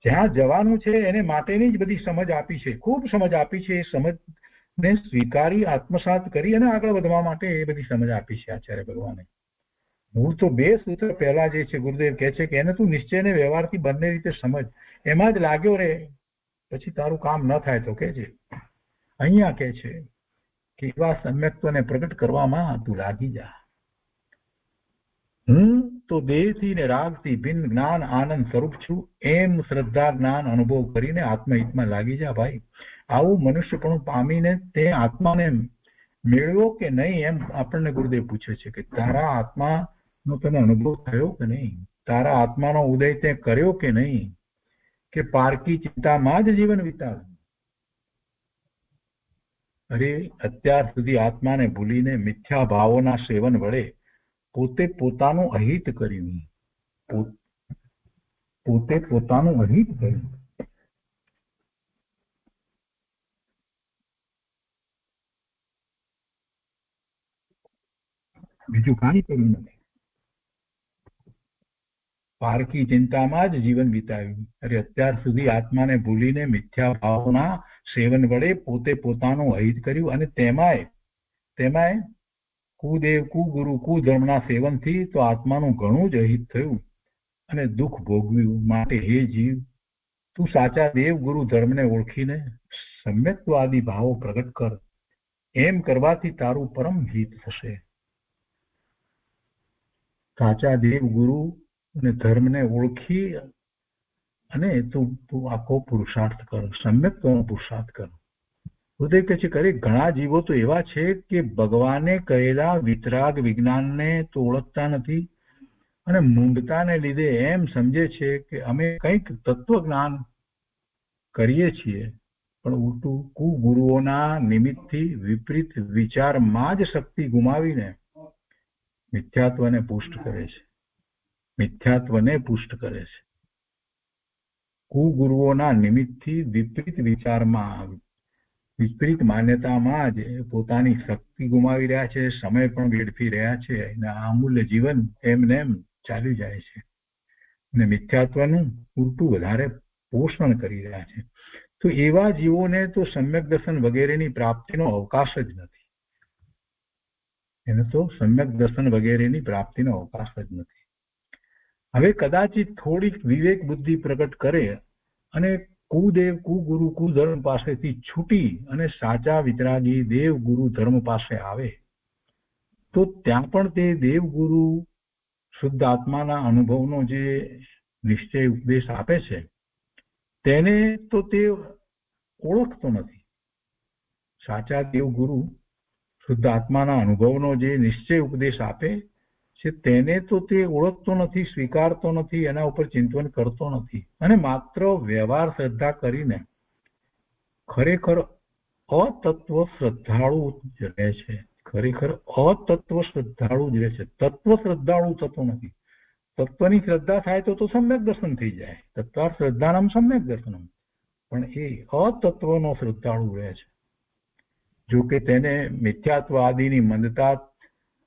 જ્યાં જવાનું છે એને માટેની જ બધી સમજ આપી છે, ખૂબ સમજ આપી છે. એ સમજને સ્વીકારી આત્મસાત કરી અને આગળ વધવા માટે એ બધી સમજ આપી છે આચાર્ય ભગવાને. મૂળ તો બે સૂત્ર પહેલા જે છે, ગુરુદેવ કહે છે કે એને તું નિશ્ચય ને વ્યવહારથી બંને રીતે સમજ, એમાં જ લાગ્યો રે પછી તારું કામ ન થાય તો કે છે. અહીંયા કે છે કે એવા સમ્યક્ત્વને પ્રગટ કરવામાં તું લાગી જા. હું તો દેહથી ને રાગથી ભિન્ન જ્ઞાન આનંદ સ્વરૂપ છું, એમ શ્રદ્ધા જ્ઞાન અનુભવ કરીને આત્મહિતમાં લાગી જા ભાઈ. આવું મનુષ્યપણું પામીને તે આત્માને મેળવ્યો કે નહીં, એમ આપણને ગુરુદેવ પૂછે છે કે તારા આત્માનો તને અનુભવ થયો કે નહીં, તારા આત્માનો ઉદય તે કર્યો કે નહીં, કે પારકી ચિંતામાં જ જીવન વિતાવ્યું. અરે અત્યાર સુધી આત્માને ભૂલીને મિથ્યા ભાવોના સેવન વડે પોતે પોતાનું અહિત કર્યું, પોતે પોતાનું અહિત કર્યું. બીજું કાંઈ કર્યું નથી. પારકી ચિંતામાં જ જીવન વિતાવ્યું. અરે અત્યાર સુધી આત્માને ભૂલીને મિથ્યા ભાવના સેવન વડે પોતે પોતાનું અહિત કર્યું, અને તેમાંય કુદેવ કુગુરુ કુધર્મના સેવનથી તો આત્માનું ઘણું જ અહિત થયું અને દુઃખ ભોગવ્યું. માટે હે જીવ, તું સાચા દેવ ગુરુ ધર્મને ઓળખીને સમ્યક્ત્વાદી ભાવો પ્રગટ કર. એમ કરવાથી તારું પરમ હિત થશે. સાચા દેવ ગુરુ અને ધર્મને ઓળખી અને તું આખો પુરુષાર્થ કર, સમ્યક્ત્વનો પુરુષાર્થ કર. હૃદય કહે છે કે ઘણા જીવો તો એવા છે કે ભગવાને કહેલા વિતરાગ વિજ્ઞાનને તો ઓળખતા નથી અને મૂંઢતાને લીધે એમ સમજે છે કે અમે કંઈક તત્વજ્ઞાન કરીએ છીએ, પણ ઉલટું કુગુરુઓના નિમિત્તથી વિપરીત વિચારમાં જ શક્તિ ગુમાવીને મિથ્યાત્વને પુષ્ટ કરે છે, મિથ્યાત્વને પુષ્ટ કરે છે. કુગુરુઓના નિમિત્તથી વિપરીત વિચારમાં, વિપરીત માન્યતામાં જ પોતાની શક્તિ ગુમાવી રહ્યા છે, સમય પણ વેડફી રહ્યા છે અને આ અમૂલ્ય જીવન એમને એમ ચાલી જાય છે અને મિથ્યાત્વનું ઉલટું વધારે પોષણ કરી રહ્યા છે. તો એવા જીવોને તો સમ્યક દર્શન વગેરેની પ્રાપ્તિનો અવકાશ જ નથી. એને તો સમ્યક દર્શન વગેરેની પ્રાપ્તિનો અવકાશ જ નથી. હવે કદાચિત થોડીક વિવેક બુદ્ધિ પ્રગટ કરે અને કુદેવ કુગુરુ કુધર્મ પાસેથી છૂટી અને સાચા વિતરાગી દેવ ગુરુ ધર્મ પાસે આવે તો ત્યાં પણ તે દેવ ગુરુ શુદ્ધ આત્માના અનુભવનો જે નિશ્ચય ઉપદેશ આપે છે તેને તો તે ઓળખતો નથી. સાચા દેવ ગુરુ શુદ્ધ આત્માના અનુભવનો જે નિશ્ચય ઉપદેશ આપે છે તેને તો તે ઓળખતો નથી, સ્વીકારતો નથી, એના ઉપર ચિંતન કરતો નથી અને માત્ર વ્યવહાર શ્રદ્ધા કરીને ખરેખર અતત્વ શ્રદ્ધાળુ જ રહે છે. ખરેખર અતત્વ શ્રદ્ધાળુ જ રહે છે, તત્વ શ્રદ્ધાળુ થતો નથી. તત્વની શ્રદ્ધા થાય તો સમ્યક દર્શન થઈ જાય, તત્વ શ્રદ્ધાનામ સમ્યક દર્શનમ, પણ એ અતત્વનો શ્રદ્ધાળુ રહે છે. જો કે તેને મિથ્યાત્વ આદિની મંદતા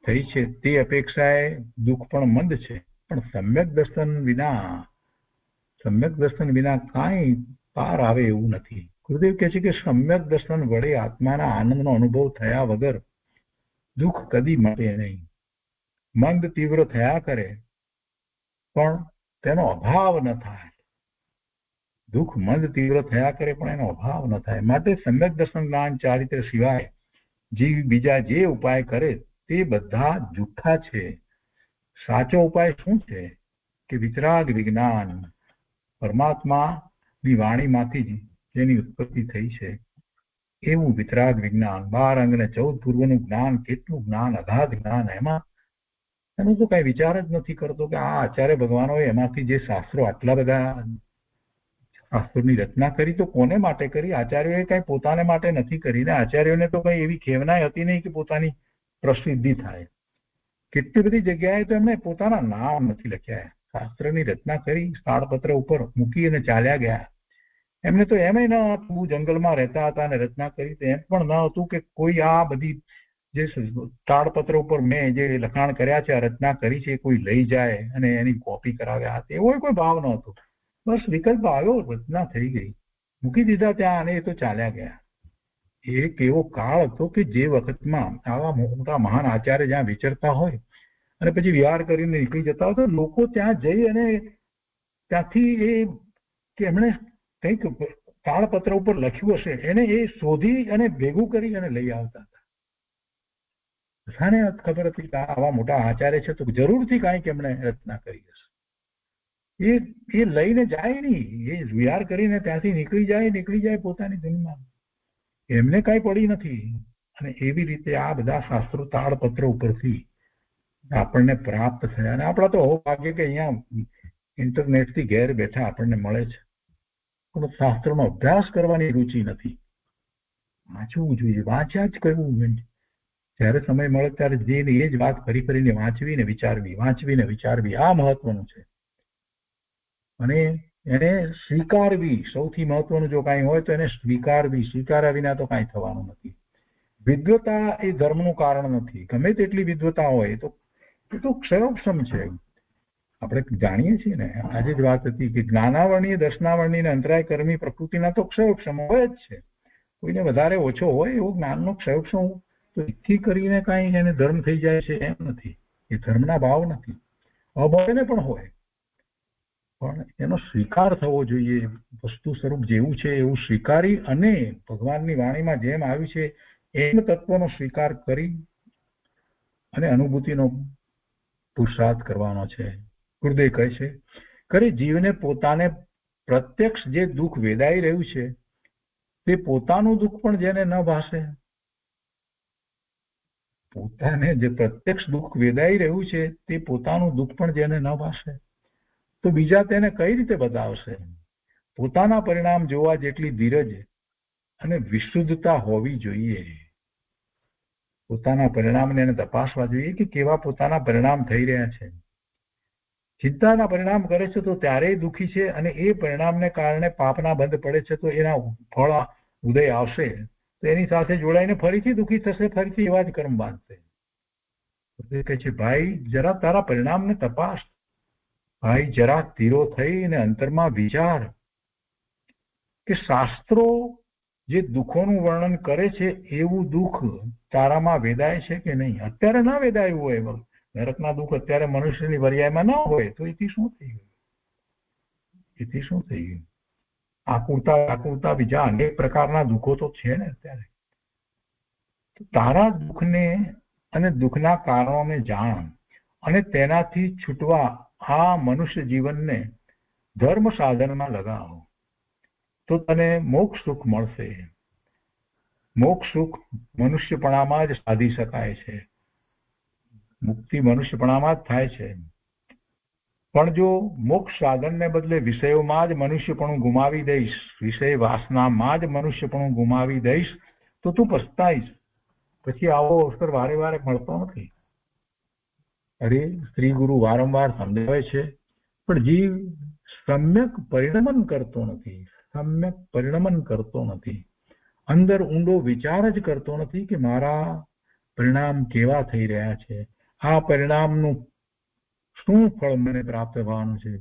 થઈ છે તે અપેક્ષાએ દુઃખ પણ મંદ છે, પણ સમ્યક દર્શન વિના કાંઈ પાર આવે એવું નથી. ગુરુદેવ કહે છે કે સમ્યક દર્શન વડે આત્માના આનંદનો અનુભવ થયા વગર દુઃખ કદી મળે નહીં. મંદ તીવ્ર થયા કરે પણ તેનો અભાવ ન થાય. દુઃખ મંદ તીવ્ર થયા કરે પણ એનો અભાવ ન થાય. માટે સમ્યક દર્શન જ્ઞાન ચારિત્ર સિવાય જીવ બીજા જે ઉપાય કરે તે બધા જુઠ્ઠા છે. સાચો ઉપાય શું છે કે વિતરાગ વિજ્ઞાન, પરમાત્માની વાણીમાંથી જ જેની ઉત્પત્તિ થઈ છે એવું વિતરાગ વિજ્ઞાન, 12 અંગ ને 14 પૂર્વનું જ્ઞાન, કેટલું જ્ઞાન, અગાધ જ્ઞાન, એનો તો કઈ વિચાર જ નથી કરતો કે આ આચાર્ય ભગવાનોએ એમાંથી જે શાસ્ત્રો, આટલા બધા શાસ્ત્રોની રચના કરી તો કોને માટે કરી? આચાર્યોએ કઈ પોતાને માટે નથી કરી ને. આચાર્યોને તો કઈ એવી ખેવનાય હતી નહીં કે પોતાની પ્રસિદ્ધિ થાય. કેટલી બધી જગ્યાએ તો એમણે પોતાના નામ નથી લખ્યા. શાસ્ત્રની રચના કરી, તાડપત્ર ઉપર મૂકી અને ચાલ્યા ગયા. એમને તો એમ ન હતું, જંગલમાં રહેતા હતા અને રચના કરી, એમ પણ ન હતું કે કોઈ આ બધી જે તાડપત્ર ઉપર મેં જે લખાણ કર્યા છે, આ રચના કરી છે, કોઈ લઈ જાય અને એની કોપી કરાવ્યા હતા, એવો કોઈ ભાવ ન હતો. બસ વિકલ્પ આવ્યો, રચના થઈ ગઈ, મૂકી દીધા ત્યાં અને એ તો ચાલ્યા ગયા. એક એવો કાળ હતો કે જે વખતમાં આવા મોટા મહાન આચાર્ય જ્યાં વિચરતા હોય અને પછી વિહાર કરીને નીકળી જતા હોય તો લોકો ત્યાં જઈ અને ત્યાંથી એ કે એમણે કંઈક તાળપત્ર ઉપર લખ્યું હશે એને એ શોધી અને ભેગું કરી અને લઈ આવતા હતા. બધાને ખબર હતી કે આવા મોટા આચાર્ય છે તો જરૂરથી કાંઈક એમણે રચના કરી હશે. એ લઈને જાય નહીં, એ વિહાર કરીને ત્યાંથી નીકળી જાય પોતાની ધૂનમાં. એમને કાંઈ પડી નથી. અને એવી રીતે આ બધા શાસ્ત્રો તાળપત્ર ઉપરથી આપણને પ્રાપ્ત થયા. અને આપણા તો હોપ ભાગ્ય કે અહીંયા ઇન્ટરનેટથી ઘેર બેઠા આપણને મળે છે, પણ શાસ્ત્રનો અભ્યાસ કરવાની રુચિ નથી. વાંચવું જોઈએ, વાંચ્યા જ કરવું. જ્યારે સમય મળે ત્યારે જઈને એ જ વાત ફરીને વાંચવીને વિચારવી, આ મહત્વનું છે. અને એને સ્વીકારવી, સૌથી મહત્વનું જો કાંઈ હોય તો એને સ્વીકાર્યા વિના તો કાંઈ થવાનું નથી. વિદ્વતા એ ધર્મનું કારણ નથી. ગમે તેટલી વિદ્વતા હોય એ તો ક્ષયોક્ષમ છે. આપણે જાણીએ છીએ ને, આજે જ વાત હતી કે જ્ઞાનાવરણીય, દર્શનાવરણીય અને અંતરાય કર્મી પ્રકૃતિના તો ક્ષયોક્ષમ હોય જ છે. કોઈને વધારે ઓછો હોય એવો જ્ઞાનનો ક્ષયોક્ષમ તો એથી કરીને કાંઈ એને ધર્મ થઈ જાય છે એમ નથી. એ ધર્મના ભાવ નથી. અભયને પણ હોય, પણ એનો સ્વીકાર થવો જોઈએ. વસ્તુ સ્વરૂપ જેવું છે એવું સ્વીકારી અને ભગવાનની વાણીમાં જેમ આવ્યું છે એમ તત્વનો સ્વીકાર કરી અને અનુભૂતિનો પુરુષાર્થ કરવાનો છે. ગુરુદેવ કહે છે ખરે જીવને પોતાને પ્રત્યક્ષ જે દુઃખ વેદાઈ રહ્યું છે તે પોતાનું દુઃખ પણ જેને ન ભાષે, પોતાને જે પ્રત્યક્ષ દુઃખ વેદાઈ રહ્યું છે તે પોતાનું દુઃખ પણ જેને ન ભાષે તો બીજા તેને કઈ રીતે બતાવશે? પોતાના પરિણામ જોવા જેટલી ધીરજ અને વિશુદ્ધતા હોવી જોઈએ. પોતાના પરિણામને એને તપાસવા જોઈએ કે કેવા પોતાના પરિણામ થઈ રહ્યા છે. ચિંતાના પરિણામ કરે છે તો ત્યારેય દુઃખી છે, અને એ પરિણામને કારણે પાપના બંધ પડે છે તો એના ફળ ઉદય આવશે તો એની સાથે જોડાઈને ફરીથી દુઃખી થશે, ફરીથી એવા જ કર્મ બાંધશે. કહે છે ભાઈ જરા તારા પરિણામને તપાસ, ભાઈ જરા ધીરો થઈને અંતરમાં વિચાર કે શાસ્ત્રો જે દુઃખોનું વર્ણન કરે છે એવું દુઃખ તારામાં વેદાય છે કે નહીં. અત્યારે ના વેદાયું હોય, નરકના દુઃખ અત્યારે મનુષ્યની વરિયામાં ન હોય તો એથી શું થઈ ગયું? આકુરતા બીજા અનેક પ્રકારના દુઃખો તો છે ને અત્યારે. તારા દુઃખને અને દુઃખના કારણોને જાણ અને તેનાથી છૂટવા આ મનુષ્ય જીવનને ધર્મ સાધનમાં લગાવો તો તને મોક્ષ સુખ મળશે. મોક્ષ સુખ મનુષ્યપણામાં જ સાધી શકાય છે. મુક્તિ મનુષ્યપણામાં જ થાય છે. પણ જો મોક્ષ સાધનને બદલે વિષયોમાં જ મનુષ્યપણું ગુમાવી દઈશ, વિષય વાસનામાં જ મનુષ્યપણું ગુમાવી દઈશ તો તું પછતાઈશ. પછી આવો અવસર વારે વારે મળતો નથી. અરે શ્રી ગુરુ વારંવાર સમજાવે છે પણ જીવ સમ્યક પરિણમન કરતો નથી. અંદર ઊંડો વિચાર જ કરતો નથી કે મારા પરિણામ કેવા થઈ રહ્યા છે, આ પરિણામનું શું ફળ મને પ્રાપ્ત થવાનું છે,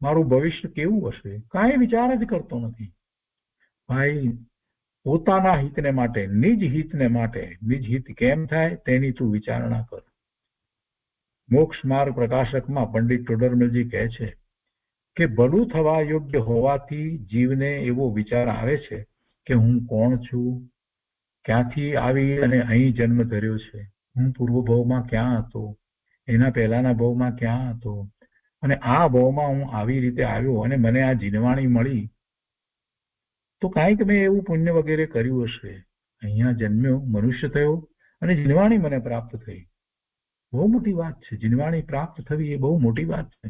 મારું ભવિષ્ય કેવું હશે, કાંઈ વિચાર જ કરતો નથી. ભાઈ પોતાના હિતને માટે, નિજ હિત કેમ થાય તેની તું વિચારણા કર. મોક્ષ માર્ગ પ્રકાશકમાં પંડિત ટોડરમલજી કહે છે કે ભલું થવા યોગ્ય હોવાથી જીવને એવો વિચાર આવે છે કે હું કોણ છું, ક્યાંથી આવી અને અહીં જન્મ ધર્યો છે, હું પૂર્વ ભાવમાં ક્યાં હતો, એના પહેલાના ભાવમાં ક્યાં હતો, અને આ ભાવમાં હું આવી રીતે આવ્યો અને મને આ જીનવાણી મળી તો કાંઈક મેં એવું પુણ્ય વગેરે કર્યું હશે, અહીંયા જન્મ્યો, મનુષ્ય થયો અને જીનવાણી મને પ્રાપ્ત થઈ. બહુ મોટી વાત છે. જીનવાણી પ્રાપ્ત થવી એ બહુ મોટી વાત છે.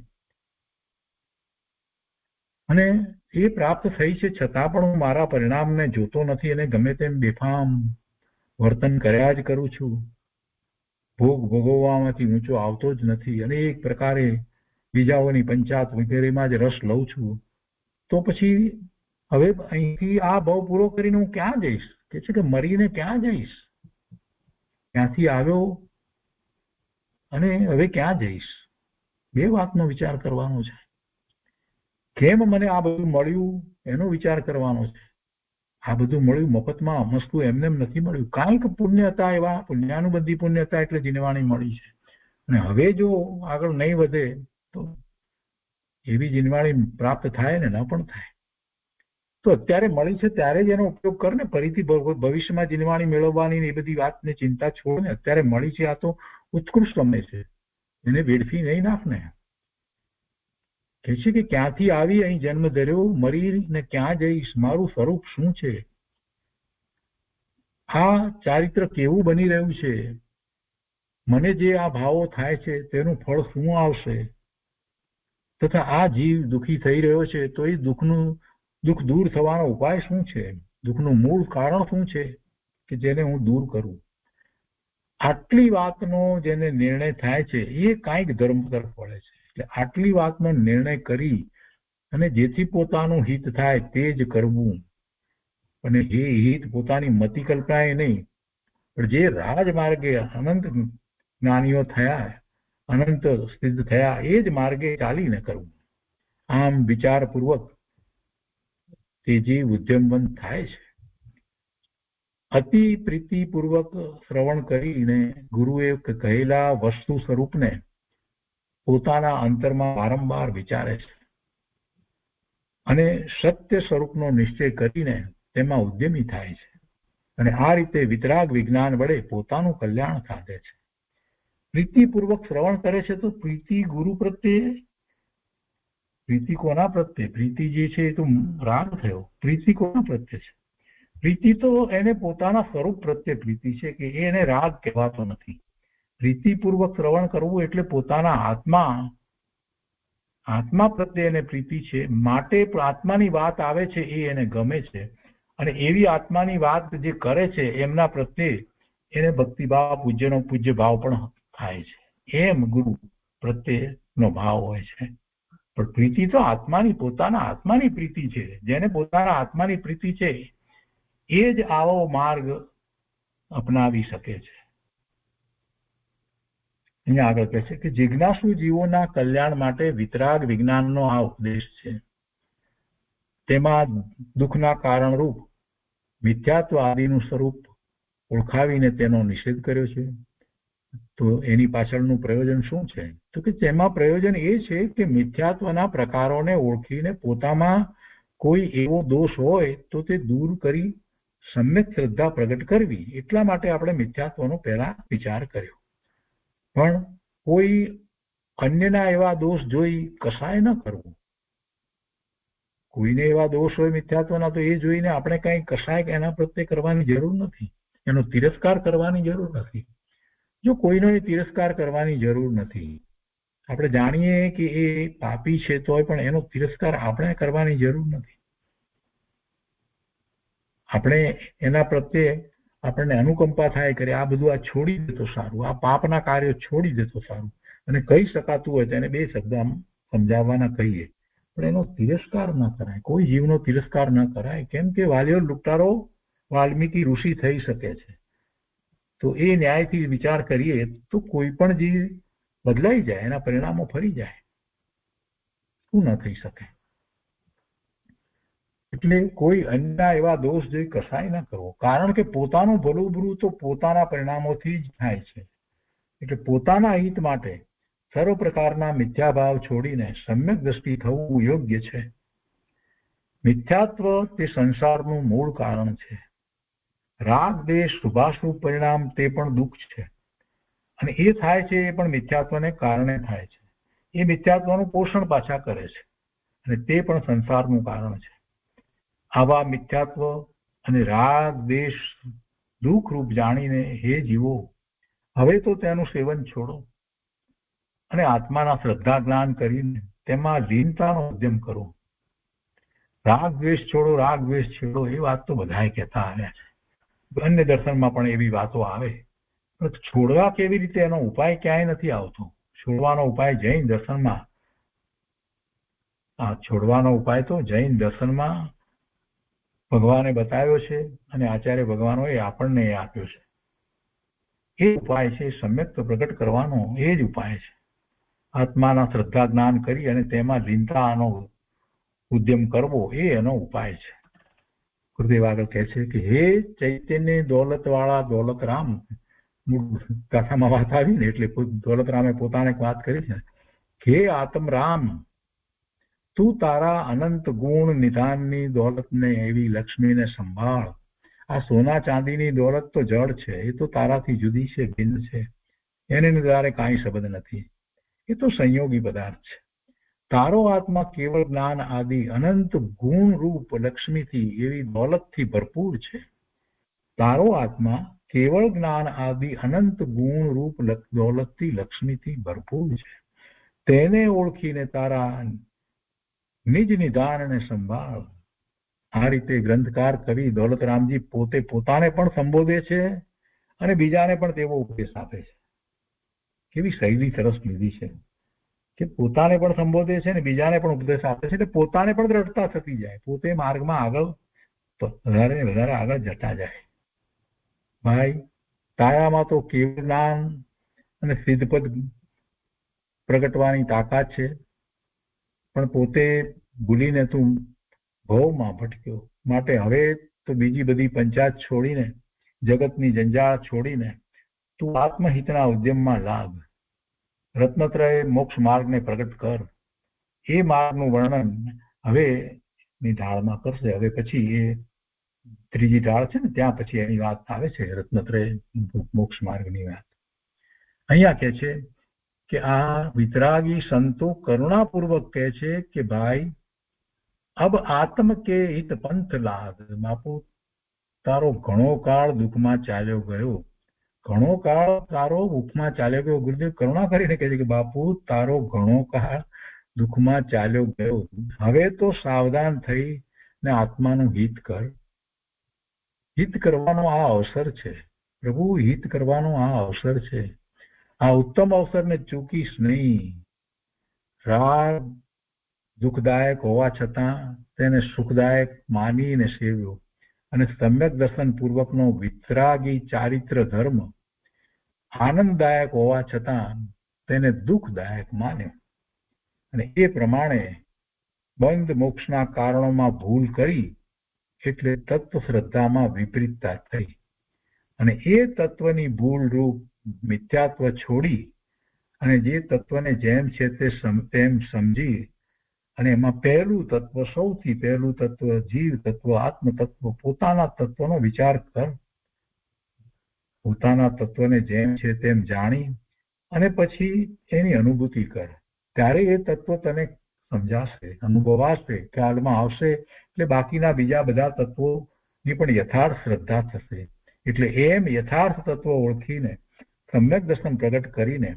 અને એ પ્રાપ્ત થઈ છે છતાં પણ હું મારા પરિણામને જોતો નથી અને ગમે તેમ બેફામ વર્તન કર્યા જ કરું છું, ભોગ ભોગવવામાંથી ઊંચો આવતો જ નથી અને એક પ્રકારે બીજાઓની પંચાયત વગેરેમાં જ રસ લઉં છું. તો પછી હવે અહીંથી આ ભાવ પૂરો કરીને હું ક્યાં જઈશ? કે છે કે મરીને ક્યાં જઈશ? ક્યાંથી આવ્યો અને હવે ક્યાં જઈશ? બે વાતનો વિચાર કરવાનો છે. કેમ મને આ બધું મળ્યું એનો વિચાર કરવાનો છે. આ બધું મળ્યું મફતમાં, મસ્તું એમને એમ નથી મળ્યું. કાંઈક પુણ્ય હતા, એવા પુણ્યાનુબંધી પુણ્ય હતા એટલે જીનવાણી મળી છે. અને હવે જો આગળ નહીં વધે તો એવી જીનવાણી પ્રાપ્ત થાય ને ન પણ થાય. તો અત્યારે મળી છે ત્યારે જ એનો ઉપયોગ કર ને. ફરીથી ભવિષ્યમાં જીનવાણી મેળવવાની એ બધી વાતને ચિંતા છોડ ને. અત્યારે મળી છે આ તો ઉત્કૃષ્ટ સમય છે, એને વેડફી નહીં નાખ ને. કહે છે કે ક્યાંથી આવી અહીં જન્મ ધર્યો, મરીને ક્યાં જઈશ, મારું સ્વરૂપ શું છે, આ ચારિત્ર કેવું બની રહ્યું છે, મને જે આ ભાવો થાય છે તેનું ફળ શું આવશે, તથા આ જીવ દુઃખી થઈ રહ્યો છે તો એ દુઃખ દૂર થવાનો ઉપાય શું છે, દુઃખનું મૂળ કારણ શું છે કે જેને હું દૂર કરું. આટલી વાતનો જેને નિર્ણય થાય છે એ કાંઈક ધર્મ તરફ વળે છે. એટલે આટલી વાતનો નિર્ણય કરી અને જેથી પોતાનું હિત થાય તે જ કરવું. અને એ હિત પોતાની મતિ કલ્પનાએ નહીં, પણ જે રાજમાર્ગે અનંત જ્ઞાનીઓ થયા, અનંત સિદ્ધ થયા, એ જ માર્ગે ચાલીને કરવું. આમ વિચારપૂર્વક તે જીવ ઉદ્યમવંત થાય છે. અતિ પ્રીતિપૂર્વક શ્રવણ કરીને ગુરુએ કહેલા વસ્તુ સ્વરૂપને પોતાના અંતરમાં વારંવાર વિચારે છે અને સત્ય સ્વરૂપનો નિશ્ચય કરીને તેમાં ઉદ્યમી થાય છે. અને આ રીતે વિતરાગ વિજ્ઞાન વડે પોતાનું કલ્યાણ સાધે છે. પ્રીતિપૂર્વક શ્રવણ કરે છે તો પ્રીતિ ગુરુ પ્રત્યે, પ્રીતિ કોના પ્રત્યે? પ્રીતિ જે છે એ તો રાગ થયો. પ્રીતિ કોના પ્રત્યે છે? પ્રીતિ તો એને પોતાના સ્વરૂપ પ્રત્યે પ્રીતિ છે, કે એને રાગ કહેવાતો નથી. પ્રીતિપૂર્વક શ્રવણ કરવું એટલે પોતાના આત્મા પ્રત્યે એને પ્રીતિ છે, માટે આત્માની વાત આવે છે એ એને ગમે છે. અને એવી આત્માની વાત જે કરે છે એમના પ્રત્યે એને ભક્તિભાવ, પૂજ્ય ભાવ પણ થાય છે. એમ ગુરુ પ્રત્યેનો ભાવ હોય છે. પણ પ્રીતિ તો પોતાના આત્માની પ્રીતિ છે. જેને પોતાના આત્માની પ્રીતિ છે એ જ આવો માર્ગ અપનાવી શકે છે. અહીંયા આગળ કહે છે કે જિજ્ઞાસુ જીવોના કલ્યાણ માટે વિતરાગ વિજ્ઞાનનો આ ઉપદેશ છે. તેમાં દુઃખના કારણરૂપ મિથ્યાત્વ આદિનું સ્વરૂપ ઓળખાવીને તેનો નિષેધ કર્યો છે. તો એની પાછળનું પ્રયોજન શું છે? તો કે તેમાં પ્રયોજન એ છે કે મિથ્યાત્વના પ્રકારોને ઓળખીને પોતામાં કોઈ એવો દોષ હોય તો તે દૂર કરી સમ્યક શ્રદ્ધા પ્રગટ કરવી. એટલા માટે આપણે મિથ્યાત્વનો પહેલા વિચાર કર્યો. પણ કોઈ અન્યના એવા દોષ જોઈ કસાય ન કરવું. કોઈને એવા દોષ હોય મિથ્યાત્વના તો એ જોઈને આપણે કઈ કસાય એના પ્રત્યે કરવાની જરૂર નથી, એનો તિરસ્કાર કરવાની જરૂર નથી. જો કોઈનો એ તિરસ્કાર કરવાની જરૂર નથી, આપણે જાણીએ કે એ પાપી છે તોય પણ એનો તિરસ્કાર આપણે કરવાની જરૂર નથી. આપણે એના પ્રત્યે આપણને અનુકંપા થાય કરે આ બધું આ છોડી દે તો સારું, આ પાપના કાર્યો છોડી દે તો સારું. અને કહી શકાતું હોય તો એને બે શબ્દ આમ સમજાવવાના કહીએ, પણ એનો તિરસ્કાર ન કરાય. કોઈ જીવનો તિરસ્કાર ન કરાય. કેમ કે વાલિયો લૂંટારો વાલ્મીકી ઋષિ થઈ શકે છે. તો એ ન્યાયથી વિચાર કરીએ તો કોઈ પણ જીવ બદલાઈ જાય, એના પરિણામો ફરી જાય. શું ન થઈ શકે? એટલે કોઈ અન્ય એવા દોષ જોઈ કસાય ન કરવો. કારણ કે પોતાનું ભલું બુરું તો પોતાના પરિણામોથી જ થાય છે. એટલે પોતાના હિત માટે સર્વ પ્રકારના મિથ્યાભાવ છોડીને સમ્યક દ્રષ્ટિ થવું યોગ્ય છે. મિથ્યાત્વ તે સંસારનું મૂળ કારણ છે. રાગ દ્વેષ શુભાશુભ પરિણામ તે પણ દુઃખ છે, અને એ થાય છે એ પણ મિથ્યાત્વને કારણે થાય છે. એ મિથ્યાત્વનું પોષણ પાછા કરે છે, અને તે પણ સંસારનું કારણ છે. આવા મિથ્યાત્વ અને રાગ દ્વેષ દુઃખ રૂપ જાણીને હે જીવો, હવે તો તેનું સેવન છોડો અને આત્માના શ્રદ્ધા જ્ઞાન કરીને તેમાં લીનતાનો ઉદ્યમ કરો. રાગ દ્વેષ છોડો, રાગ દ્વેષ છોડો, એ વાત તો બધાએ કહેતા આવ્યા છે. અન્ય દર્શનમાં પણ એવી વાતો આવે, પણ છોડવા કેવી રીતે એનો ઉપાય ક્યાંય નથી આવતો. છોડવાનો ઉપાય જૈન દર્શનમાં છોડવાનો ઉપાય તો જૈન દર્શનમાં ભગવાને બતાવ્યો છે, અને આચાર્ય ભગવાનોએ આપણને આપ્યો છે. એ ઉપાય છે સમ્યક પ્રગટ કરવાનો, એ જ ઉપાય છે. આત્માના શ્રદ્ધા જ્ઞાન કરી અને તેમાં લીનતાનો ઉદ્યમ કરવો, એ એનો ઉપાય છે. ગુરુદેવ આગળ કહે છે કે હે ચૈતન્ય દોલત વાળા દોલત રામ, ગાથામાં વાત આવી ને એટલે દોલત રામે પોતાને વાત કરી છે કે આત્મ રામ, તું તારા અનંત ગુણ નિધાનની દોલતને એવી લક્ષ્મીને સંભાળ. આ સોના ચાંદીની દોલત તો જળ છે, એ તો તારાથી જુદી છે, ભિન્ન છે, એને તારે કાંઈ સંબંધ નથી. એ તો સંયોગી પદાર્થ છે. તારો આત્મા કેવળ જ્ઞાન આદિ અનંત ગુણ રૂપ લક્ષ્મીથી એવી દોલતથી ભરપૂર છે. તારો આત્મા કેવળ જ્ઞાન આદિ અનંત ગુણ રૂપ દોલતથી લક્ષ્મીથી ભરપૂર છે. તેને ઓળખીને તારા નિજ નિધાનને સંભાળ. આ રીતે ગ્રંથકાર કવિ દોલતરામજી પોતે પોતાને પણ સંબોધે છે અને બીજાને પણ તેવો ઉપદેશ આપે છે. કેવી શૈલી સરસ લીધી છે કે પોતાને પણ સંબોધે છે અને બીજાને પણ ઉપદેશ આપે છે, એટલે પોતાને પણ દ્રઢતા થતી જાય, પોતે માર્ગમાં આગળ વધારે ને વધારે આગળ જતા જાય. ભાઈ, કાયામાં તો કેવળ જ્ઞાન અને સિદ્ધપદ પ્રગટવાની તાકાત છે, પણ પોતે ભૂલીને તું ભવમાં ભટક્યો. માટે હવે તો બીજી બધી પંચાયત છોડીને, જગતની જંજાળ છોડીને તું આત્મહિતના ઉદ્યમમાં લાગ. રત્નત્રય મોક્ષ માર્ગને પ્રગટ કર. એ માર્ગનું વર્ણન હવે ની ઢાળમાં કરશે. હવે પછી એ ત્રીજી ઢાળ છે ને, ત્યાં પછી એની વાત આવે છે, રત્નત્રય મોક્ષ માર્ગની વાત. અહીંયા કહે છે કે આ વિતરાગી સંતો કરુણાપૂર્વક કહે છે કે ભાઈ, અબ આત્મ કે હિત પંથ લાગ. બાપુ, તારો ઘણો કાળ દુઃખમાં ચાલ્યો ગયો, ઘણો કાળ તારો દુઃખમાં ચાલ્યો ગયો. ગુરુદેવ કરુણા કરીને કહે છે કે બાપુ, તારો ઘણો કાળ દુઃખમાં ચાલ્યો ગયો, હવે તો સાવધાન થઈ ને આત્માનું હિત કર. હિત કરવાનો આ અવસર છે પ્રભુ, હિત કરવાનો આ અવસર છે. આ ઉત્તમ અવસરને ચૂકીશ નહીં. રાગ દુઃખદાયક હોવા છતાં તેને સુખદાયક માનીને સેવ્યો, અને સમ્યક દર્શન પૂર્વકનો વિતરાગી ચારિત્ર ધર્મ આનંદદાયક હોવા છતાં તેને દુઃખદાયક માન્યો, અને એ પ્રમાણે બંધ મોક્ષના કારણોમાં ભૂલ કરી, એટલે તત્વ શ્રદ્ધામાં વિપરીતતા થઈ, અને એ તત્વની ભૂલ રૂપ મિથ્યાત્વ છોડી અને જે તત્વને જેમ છે તેમ સમજી, અને એમાં પહેલું તત્વ, સૌથી પહેલું તત્વ જીવ તત્વ, આત્મ તત્વ, પોતાના તત્વનો વિચાર કર. પોતાના તત્વને જેમ છે તેમ જાણી અને પછી એની અનુભૂતિ કર. ત્યારે એ તત્વ તને સમજાશે, અનુભવાશે, ખ્યાલમાં આવશે. એટલે બાકીના બીજા બધા તત્વોની પણ યથાર્થ શ્રદ્ધા થશે. એટલે એમ યથાર્થ તત્વ ઓળખીને સમ્યક દર્શન પ્રગટ કરીને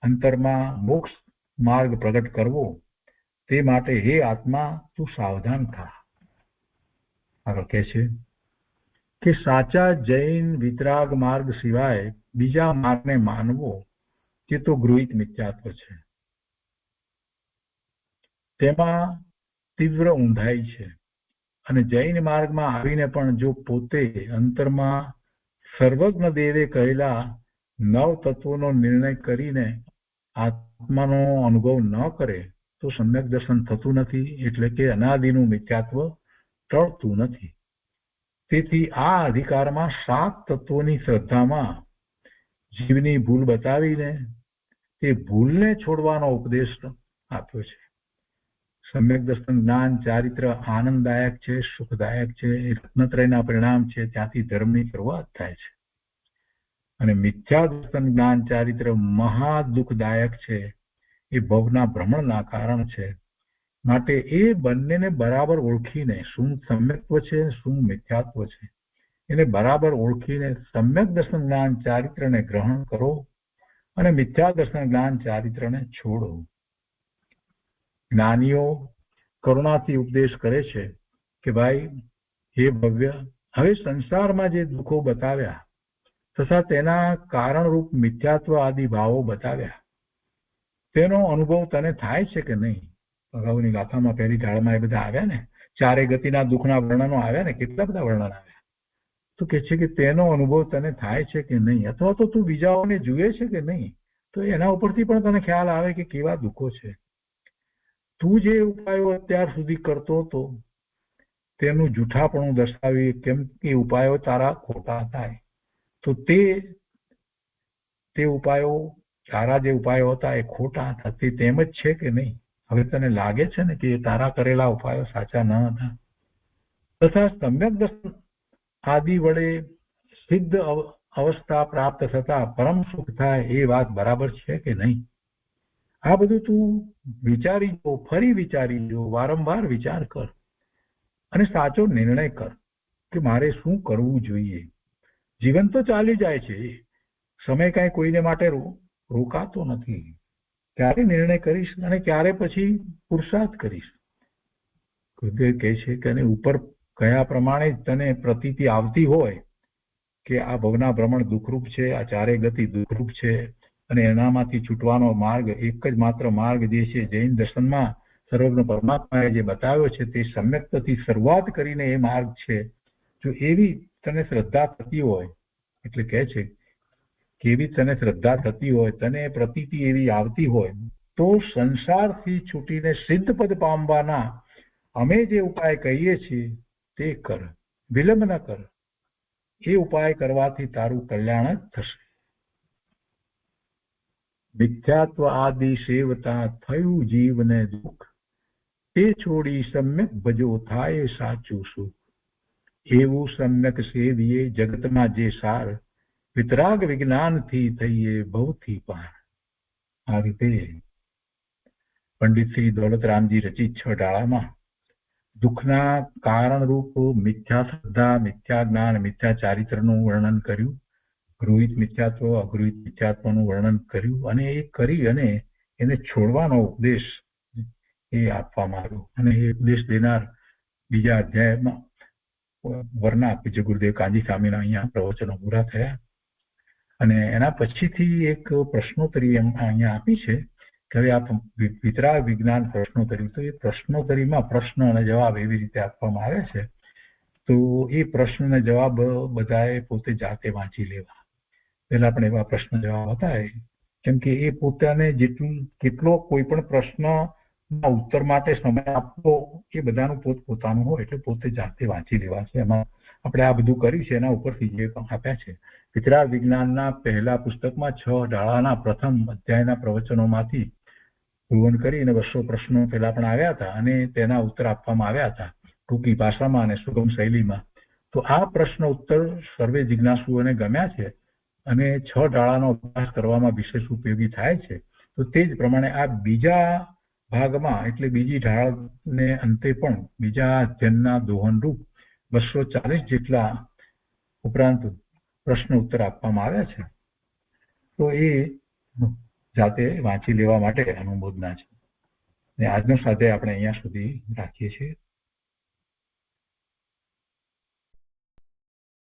અંતરમાં મોક્ષ માર્ગ પ્રગટ કરવો, તે માટે હે આત્મા, તું સાવધાન થા. આગળ કહે છે કે સાચા જૈન વિતરાગ માર્ગ સિવાય બીજા માર્ગને માનવો તે તો ગૃહિત મિથ્યાત્વ છે. તેમાં તીવ્ર ઊંધાઈ છે, અને જૈન માર્ગમાં આવીને પણ જો પોતે અંતરમાં સર્વજ્ઞ દેવે કહેલા નવ તત્વોનો નિર્ણય કરીને આત્માનો અનુભવ ન કરે તો સમ્યક દર્શન થતું નથી, એટલે કે અનાદિનું મિથ્યાત્વ ટળતું નથી. તેથી આ અધિકારમાં 7 તત્વોની શ્રદ્ધામાં જીવની ભૂલ બતાવીને તે ભૂલને છોડવાનો ઉપદેશ આપ્યો છે. સમ્યક દર્શન જ્ઞાન ચારિત્ર આનંદદાયક છે, સુખદાયક છે, એ રત્નત્રયના પરિણામ છે, ત્યાંથી ધર્મની શરૂઆત થાય છે. અને મિથ્યા દર્શન જ્ઞાન ચારિત્ર મહા દુઃખદાયક છે, એ ભવના ભ્રમણના કારણ છે. માટે એ બંનેને બરાબર ઓળખીને શું સમ્યક્ત્વ છે, શું મિથ્યાત્વ છે, એને બરાબર ઓળખીને સમ્યક દર્શન જ્ઞાન ચારિત્રને ગ્રહણ કરો અને મિથ્યા દર્શન જ્ઞાન ચારિત્રને છોડો. જ્ઞાનીઓ કરુણાથી ઉપદેશ કરે છે કે ભાઈ હે ભવ્ય, હવે સંસારમાં જે દુઃખો બતાવ્યા તથા તેના કારણરૂપ મિથ્યાત્વ આદિ ભાવો બતાવ્યા, તેનો અનુભવ તને થાય છે કે નહીં? અગાઉની ગાથામાં પહેલી ઢાળમાં એ બધા આવ્યા ને, ચારે ગતિના દુઃખના વર્ણનો આવ્યા ને, કેટલા બધા વર્ણન આવ્યા. તો કે છે કે તેનો અનુભવ તને થાય છે કે નહીં, અથવા તો તું બીજાઓને જુએ છે કે નહીં, તો એના ઉપરથી પણ તને ખ્યાલ આવે કે કેવા દુઃખો છે. તું જે ઉપાયો અત્યાર સુધી કરતો હતો તેનું જૂઠાપણું દર્શાવી, કેમ કે ઉપાયો તારા ખોટા હતા, તો તે ઉપાયો, તારા જે ઉપાયો હતા એ ખોટા હતા, તે તેમ જ છે કે નહીં? હવે તને લાગે છે ને કે તારા કરેલા ઉપાયો સાચા ન હતા? તથા સમ્યક દર્શન આદિ વડે સિદ્ધ અવસ્થા પ્રાપ્ત થતા પરમ સુખ થાય એ વાત બરાબર છે કે નહીં? આ બધું તું વિચારી જો, ફરી વિચારી જો, વારંવાર વિચાર કર અને સાચો નિર્ણય કર કે મારે શું કરવું જોઈએ. જીવન તો ચાલી જાય છે, સમય કાંઈ કોઈને માટે રોકાતો નથી. ક્યારે નિર્ણય કરીશ અને ક્યારે પછી પુરુષાર્થ કરીશ. ગુરુદેવ કહે છે કે ઉપર કયા પ્રમાણે તને પ્રતીતિ આવતી હોય કે આ ભવના ભ્રમણ દુઃખરૂપ છે, આ ચારે ગતિ દુઃખરૂપ છે, અને એનામાંથી છૂટવાનો માર્ગ એક જ માત્ર માર્ગ જે છે જૈન દર્શનમાં સર્વજ્ઞ પરમાત્માએ જે બતાવ્યો છે તે સમ્યક્તથી શરૂઆત કરીને એ માર્ગ છે. જો એવી તને શ્રદ્ધા થતી હોય, એટલે કહે છે કે એવી તને શ્રદ્ધા થતી હોય, તને પ્રતીતિ એવી આવતી હોય, તો સંસારથી છૂટીને સિદ્ધ પદ પામવાના અમે જે ઉપાય કહીએ છીએ તે કર, વિલંબ ન કર. એ ઉપાય કરવાથી તારું કલ્યાણ જ થશે. મિથ્યાત્વ આદિ સેવતા થયું જીવને દુઃખ, તે છોડી સમ્યક ભજો થાય સાચું સુખ. એવું સમ્યક સેવીએ જગતમાં જે સાર, વિતરાગ વિજ્ઞાનથી થઈએ ભવથી પાર. આ રીતે પંડિત શ્રી દોલતરામજી રચિત 6 ડાળામાં દુઃખના કારણરૂપ મિથ્યા શ્રદ્ધા, મિથ્યા જ્ઞાન, મિથ્યા ચારિત્રનું વર્ણન કર્યું, ગૃહિત મિથ્યાત્વ, અગૃહિત મિથ્યાત્વનું વર્ણન કર્યું, અને એ કરી અને એને છોડવાનો ઉપદેશ એ આપવામાં આવ્યો. અને એ ઉપદેશ દેનાર બીજા અધ્યાયમાં વરના પૂજ્ય ગુરુદેવ કાંજી સ્વામીના અહીંયા પ્રવચનો પૂરા થયા. અને એના પછીથી એક પ્રશ્નોત્તરી અહીંયા આપી છે કે હવે આ વિતરાગ વિજ્ઞાન પ્રશ્નોત્તરી, તો એ પ્રશ્નોત્તરીમાં પ્રશ્ન અને જવાબ એવી રીતે આપવામાં આવે છે. તો એ પ્રશ્ન અને જવાબ બધાએ પોતે જાતે વાંચી લેવા. પહેલા પણ એવા પ્રશ્ન જવાબ હતા, કેમ કે એ પોતાને કેટલો કોઈ પણ પ્રશ્નના ઉત્તર માટે સમય આપવો એ બધાનું પોતપોતાનું હોય, એટલે પોતે જાતે વાંચી લેવા છે. એમાં આપણે આ બધું કર્યું છે એના ઉપરથી જે પણ આપ્યા છે. વિતરાગ વિજ્ઞાનના પહેલા પુસ્તકમાં 6 ડાળાના પ્રથમ અધ્યાયના પ્રવચનોમાંથી પૂર્વન કરીને 200 પ્રશ્નો પહેલા પણ આવ્યા હતા અને તેના ઉત્તર આપવામાં આવ્યા હતા ટૂંકી ભાષામાં અને સુગમ શૈલીમાં. તો આ પ્રશ્ન ઉત્તર સર્વે જિજ્ઞાસુઓને ગમ્યા છે અને 6 ડાળાનો અભ્યાસ કરવામાં વિશેષ ઉપયોગી થાય છે. તો તે જ પ્રમાણે આ બીજા ભાગમાં, એટલે બીજી ઢાળને અંતે પણ બીજા અધ્યયનના દોહનરૂપ 240 જેટલા ઉપરાંત પ્રશ્ન ઉત્તર આપવામાં આવ્યા છે. તો એ જાતે વાંચી લેવા માટે અનુમોદના છે. આજનો સાથે આપણે અહીંયા સુધી રાખીએ છીએ.